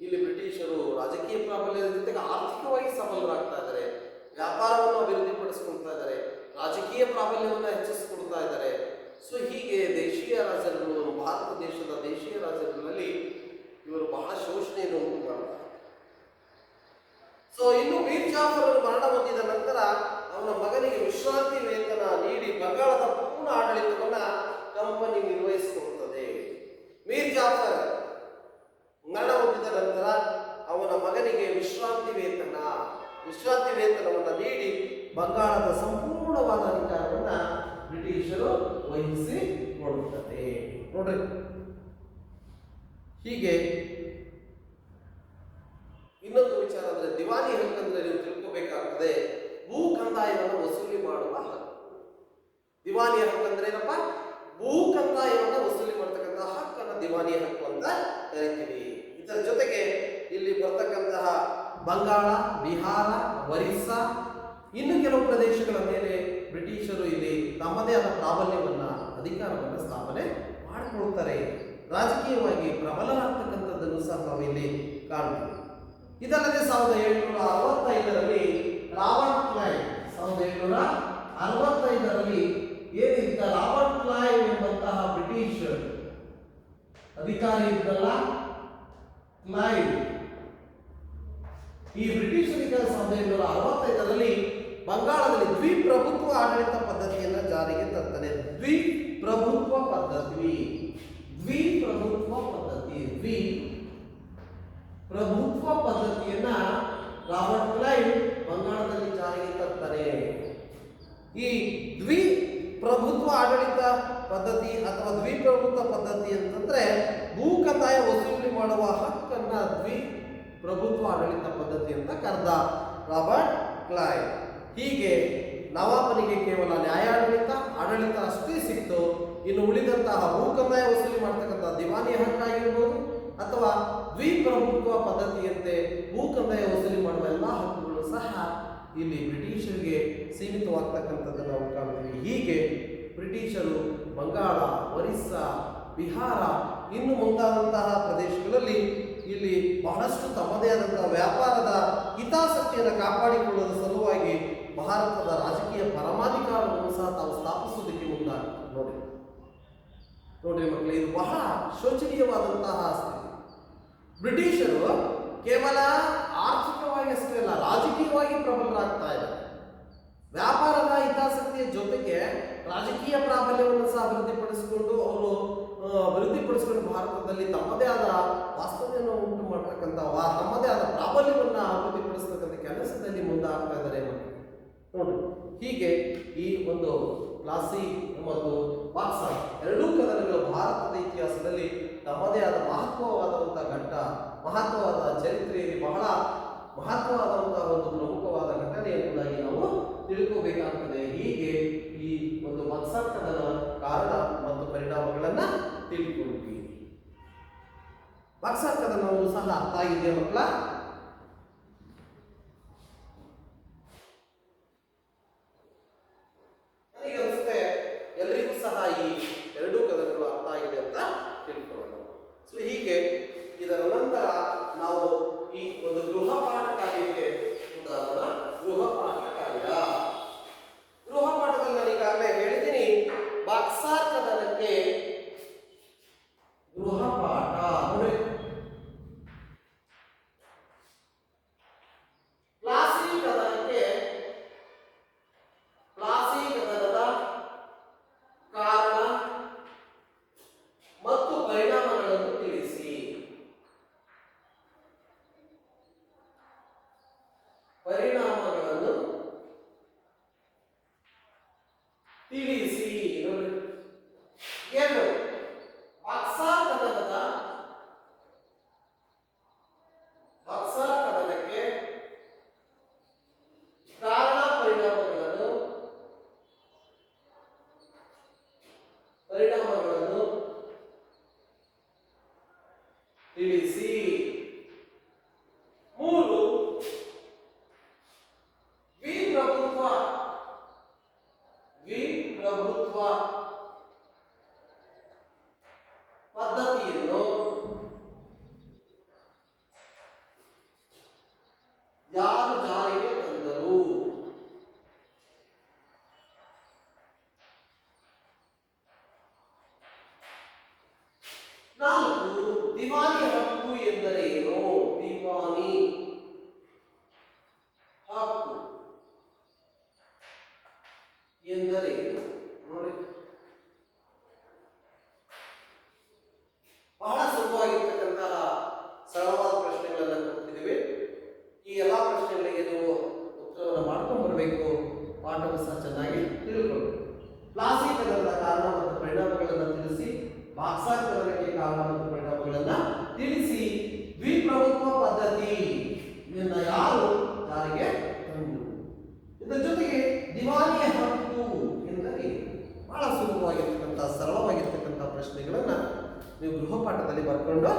ಇಲ್ಲಿ ಬ್ರಿಟಿಷರು ರಾಜಕೀಯ ಪ್ರಾಬಲ್ಯದ ಜೊತೆಗೆ ಆರ್ಥಿಕವಾಗಿ ಸಬಲರಾಗ್ತಾ ಇದ್ದಾರೆ, ವ್ಯಾಪಾರವನ್ನು ಅಭಿವೃದ್ಧಿಪಡಿಸಿಕೊಳ್ತಾ ಇದ್ದಾರೆ, ರಾಜಕೀಯ ಪ್ರಾಬಲ್ಯವನ್ನು ಹೆಚ್ಚಿಸಿಕೊಡ್ತಾ ಇದ್ದಾರೆ. ಸೊ ಹೀಗೆ ದೇಶೀಯ ರಾಜರುಗಳು, ಭಾರತ ದೇಶದ ದೇಶೀಯ ರಾಜರುಗಳಲ್ಲಿ ಇವರು ಬಹಳ ಶೋಷಣೆಯನ್ನು ಉಂಟು ಮಾಡ್ತಾರೆ. ಸೊ ಇನ್ನು ಮೀರ್ ಜಾಫರ್ ಮರಣ ಹೊಂದಿದ ನಂತರ ಅವನ ಮಗನಿಗೆ ವಿಶ್ರಾಂತಿ ವೇತನ ನೀಡಿ ಬಂಗಾಳದ ಪೂರ್ಣ ಆಡಳಿತವನ್ನ ಕಂಪನಿ ನಿರ್ವಹಿಸಿಕೊಡುತ್ತದೆ. ಮೀರ್ ಜಾಫರ್ ಮರಣ ಹೊಂದಿದ ನಂತರ ಅವನ ಮಗನಿಗೆ ವಿಶ್ರಾಂತಿ ವೇತನವನ್ನು ನೀಡಿ ಬಂಗಾಳದ ಸಂಪೂರ್ಣವಾದ ಅಧಿಕಾರವನ್ನ ಬ್ರಿಟಿಷರು ವಹಿಸಿ ಕೊಡುತ್ತದೆ. ನೋಡ್ರಿ, ಹೀಗೆ ಇನ್ನೊಂದು ವಿಚಾರ ಅಂದ್ರೆ ದಿವಾನಿ ಹಕ್ಕಂದ್ರೆ ನೀವು ತಿಳ್ಕೋಬೇಕಾಗ್ತದೆ, ಭೂ ಕಂದಾಯವನ್ನು ವಸೂಲಿ ಮಾಡುವ ಹಕ್ಕು. ದಿವಾನಿ ಹಕ್ಕಂದ್ರೆ ಏನಪ್ಪ? ಭೂ ಕಂದಾಯವನ್ನು ವಸೂಲಿ ಮಾಡತಕ್ಕಂಥ ಹಕ್ಕನ್ನ ದಿವಾನಿ ಹಕ್ಕು ಅಂತ ಕರಿತೀವಿ. ಇದರ ಜೊತೆಗೆ ಇಲ್ಲಿ ಬರ್ತಕ್ಕಂತಹ ಬಂಗಾಳ, ಬಿಹಾರ, ಒರಿಸ್ಸಾ ಇನ್ನು ಕೆಲವು ಪ್ರದೇಶಗಳ ಮೇಲೆ ಬ್ರಿಟಿಷರು ಇಲ್ಲಿ ತಮ್ಮದೇ ಆದ ಪ್ರಾಬಲ್ಯವನ್ನ, ಅಧಿಕಾರವನ್ನು ಸ್ಥಾಪನೆ ಮಾಡಿಕೊಳ್ತಾರೆ. ರಾಜಕೀಯವಾಗಿ ಪ್ರಬಲರಾಗ್ತಕ್ಕಂಥದ್ದನ್ನು ಸಹ ನಾವು ಇಲ್ಲಿ ಕಾಣ್ತೀವಿ. ಇದಲ್ಲದೆ 1765ರಲ್ಲಿ ರಾಬರ್ಟ್ ಕ್ಲೈವ್, 1765ರಲ್ಲಿ ಏನಿದ್ದ ರಾಬರ್ಟ್ ಕ್ಲೈವ್ ಎಂಬಂತಹ ಬ್ರಿಟಿಷ್ ಅಧಿಕಾರಿ ಇದ್ದಲ್ಲ, ಕ್ಲೈವ್, ಈ ಬ್ರಿಟಿಷ್ ಅಧಿಕಾರಿ 1765ರಲ್ಲಿ ಬಂಗಾಳದಲ್ಲಿ ದ್ವಿಪ್ರಭುತ್ವ ಆಡಳಿತ ಪದ್ಧತಿಯನ್ನು ಜಾರಿಗೆ ತರ್ತಾನೆ. ದ್ವಿಪ್ರಭುತ್ವ ಪದ್ಧತಿಯನ್ನ ರಾಬರ್ಟ್ ಕ್ಲೈವ್ ಬಂಗಾಳದಲ್ಲಿ ಜಾರಿಗೆ ತರ್ತಾನೆ. ಈ ದ್ವಿಪ್ರಭುತ್ವ ಆಡಳಿತ ಪದ್ಧತಿ ಅಥವಾ ದ್ವಿಪ್ರಭುತ್ವ ಪದ್ಧತಿ ಅಂತಂದ್ರೆ ಭೂ ಕಂದಾಯ ವಸೂಲಿ ಮಾಡುವ ಹಕ್ಕನ್ನ ದ್ವಿಪ್ರಭುತ್ವ ಆಡಳಿತ ಪದ್ಧತಿ ಅಂತ ಕರೆದ ರಾಬರ್ಟ್ ಕ್ಲೈವ್. ಹೀಗೆ ನವಾಬನಿಗೆ ಕೇವಲ ನ್ಯಾಯಾಡಳಿತ ಆಡಳಿತ ಅಷ್ಟೇ ಸಿಕ್ತು. ಇನ್ನು ಉಳಿದಂತಹ ಭೂಕಂದಾಯ ವಸೂಲಿ ಮಾಡ್ತಕ್ಕಂಥ ದಿವಾನಿ ಹಕ್ಕಾಗಿರ್ಬೋದು ಅಥವಾ ದ್ವಿಪ್ರಭುತ್ವ ಪದ್ಧತಿಯಂತೆ ಭೂಕಂದಾಯ ವಸೂಲಿ ಮಾಡುವ ಎಲ್ಲ ಹಕ್ಕುಗಳು ಸಹ ಇಲ್ಲಿ ಬ್ರಿಟಿಷರಿಗೆ ಸೀಮಿತವಾಗ್ತಕ್ಕಂಥದ್ದನ್ನು ನಾವು ಕಾಣ್ತೀವಿ. ಹೀಗೆ ಬ್ರಿಟಿಷರು ಬಂಗಾಳ, ಒರಿಸ್ಸಾ, ಬಿಹಾರ ಇನ್ನು ಮುಂತಾದಂತಹ ಪ್ರದೇಶಗಳಲ್ಲಿ ಇಲ್ಲಿ ಬಹಳಷ್ಟು ತಮ್ಮದೇ ಆದಂತಹ ವ್ಯಾಪಾರದ ಹಿತಾಸಕ್ತಿಯನ್ನು ಕಾಪಾಡಿಕೊಳ್ಳುವ ಸಲುವಾಗಿ ಭಾರತದ ರಾಜಕೀಯ ಪರಮಾಧಿಕಾರವನ್ನು ಸಹ ತಾವು ಸ್ಥಾಪಿಸುವುದಕ್ಕೆ ಮುಂದಾಗ್ತದೆ. ನೋಡ್ರಿ ಮಕ್ಕಳೇ, ಇದು ಬಹಳ ಶೋಚನೀಯವಾದಂತಹ ಸ್ಥಿತಿ. ಬ್ರಿಟಿಷರು ಕೇವಲ ಆರ್ಥಿಕವಾಗಿ ಅಷ್ಟೇ ಅಲ್ಲ, ರಾಜಕೀಯವಾಗಿ ಪ್ರಬಲರಾಗ್ತಾ ಇದ್ದಾರೆ. ವ್ಯಾಪಾರದ ಹಿತಾಸಕ್ತಿಯ ಜೊತೆಗೆ ರಾಜಕೀಯ ಪ್ರಾಬಲ್ಯವನ್ನು ಸಹ ಅಭಿವೃದ್ಧಿಪಡಿಸಿಕೊಂಡು ಭಾರತದಲ್ಲಿ ತಮ್ಮದೇ ಆದ ವಾಸ್ತವ್ಯವನ್ನು ಉಂಟು ಮಾಡ್ತಕ್ಕಂಥ ತಮ್ಮದೇ ಆದ ಪ್ರಾಬಲ್ಯವನ್ನು ಅಭಿವೃದ್ಧಿಪಡಿಸ್ತಕ್ಕಂಥ ಕೆಲಸದಲ್ಲಿ ಮುಂದಾಗ್ತಾ ಇದ್ದಾರೆ ನೋಡಿ. ಹೀಗೆ ಈ ಒಂದು ಪ್ಲಾಸಿ ಮತ್ತು ಬಾಕ್ಸರ್ ಎರಡೂ ಕದನಗಳು ಭಾರತದ ಇತಿಹಾಸದಲ್ಲಿ ತಮ್ಮದೇ ಆದ ಮಹತ್ವವಾದಂತಹ ಮಹತ್ವವಾದ ಚರಿತ್ರೆಯಲ್ಲಿ ಬಹಳ ಮಹತ್ವವಾದಂತಹ ಒಂದು ಪ್ರಮುಖವಾದ ಘಟನೆ ಎಂಬುದಾಗಿ ನಾವು ತಿಳ್ಕೋಬೇಕಾಗ್ತದೆ. ಹೀಗೆ ಈ ಒಂದು ಬಕ್ಸರ್ ಕದನ ಕಾರಣ ಮತ್ತು ಪರಿಣಾಮಗಳನ್ನ ತಿಳ್ಕೊಂಡಿದ್ದೀವಿ. ಬಕ್ಸರ್ ಕದನವು ಸಹ ಅರ್ಥ ಆಗಿದೆಯಾ ಮಕ್ಕಳ? ನನಗೆ ಅನಿಸುತ್ತೆ ಎಲ್ಲರಿಗೂ ಸಹ ಈ ಎರಡೂ ಕದನಗಳು ಅರ್ಥ ಆಗಿದೆ ಅಂತ ತಿಳ್ಕೊಳ್ಳೋಣ. ಸೊ ಹೀಗೆ ಇದರ ನಂತರ ನಾವು ಈ ಒಂದು ಗೃಹಪಾಠ ಕಾರ್ಯಕ್ಕೆ ಉದಾಹರಣ. ಗೃಹಪಾಠದಲ್ಲಿ ನಾನು ಈಗಾಗಲೇ ಹೇಳಿದ್ದೀನಿ, ಬಕ್ಸರ್ ಕದನಕ್ಕೆ ಗೃಹಪಾಠ, ಪ್ಲಾಸಿ ಕದನದ ಕಾರಣ ಮತ್ತು ಪರಿಣಾಮಗಳನ್ನು ತಿಳಿಸಿ. ಏನು ಬಕ್ಸರ್ ಕದನಕ್ಕೆ ಕಾರಣ ಪರಿಣಾಮಗಳನ್ನು ತಿಳಿಸಿ. ಮೂರು, ದ್ವಿಪ್ರಭುತ್ವ ಪದ್ಧತಿಯನ್ನು ಯಾರು ಜಾರಿಗೆ ತಂದರು? ನಾಲ್ಕು, ದಿವಾನಿ ಹಕ್ಕು ಎಂದರೇನು? ದಿವಾನಿ ಹಕ್ಕು ಎಂದರೇನು? ನೋಡಿ, ಬಹಳ ಸುಲಭವಾಗಿರ್ತಕ್ಕಂತಹ ಸರಳವಾದ ಪ್ರಶ್ನೆಗಳನ್ನು ಕೊಡ್ತಿದ್ದೀವಿ. ಈ ಎಲ್ಲಾ ಪ್ರಶ್ನೆಗಳಿಗೆ ನೀವು ಉತ್ತರವನ್ನು ಮಾಡ್ಕೊಂಡು ಬರಬೇಕು. ಪಾಠವನ್ನು ಸಹ ಚೆನ್ನಾಗಿ ತಿಳ್ಕೊಂಡು ಪ್ಲಾಸಿ ಕದನದ ಕಾರಣ ಮತ್ತು ಪರಿಣಾಮಗಳನ್ನು ತಿಳಿಸಿ. ಬಕ್ಸರ್ ಕದನಕ್ಕೆ ಕಾರಣ ಮತ್ತು ಪರಿಣಾಮಗಳನ್ನು ತಿಳಿಸಿ. ದ್ವಿಪ್ರಭುತ್ವ ಪದ್ಧತಿ ಇದನ್ನ ಯಾರು ಜಾರಿಗೆ ತಂದರು? ಇದರ ಜೊತೆಗೆ ದಿವಾನಿಯ ಹಕ್ಕು ಎಂದರೆ ಬಹಳ ಸುಲಭವಾಗಿರ್ತಕ್ಕಂಥ ಸರಳವಾಗಿರ್ತಕ್ಕಂಥ ಪ್ರಶ್ನೆಗಳನ್ನ ನೀವು ಗೃಹಪಾಠದಲ್ಲಿ ಬರ್ಕೊಂಡು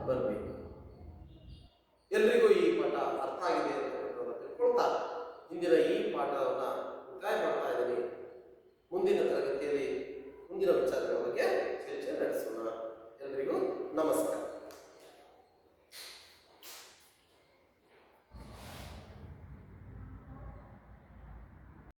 ಬರಬೇಕು. ಎಲ್ರಿಗೂ ಈ ಪಾಠ ಅರ್ಥ ಆಗಿದೆ ಅಂತ ತಿಳ್ಕೊಳ್ತಾ ಇಂದಿನ ಈ ಪಾಠವನ್ನು ಮುಕ್ತಾಯ ಮಾಡ್ತಾ ಇದ್ದೀನಿ. ಮುಂದಿನ ತರಗತಿಯಲ್ಲಿ ಮುಂದಿನ ವಿಚಾರಗಳ ಬಗ್ಗೆ ಚರ್ಚೆ ನಡೆಸೋಣ. ಎಲ್ರಿಗೂ ನಮಸ್ಕಾರ.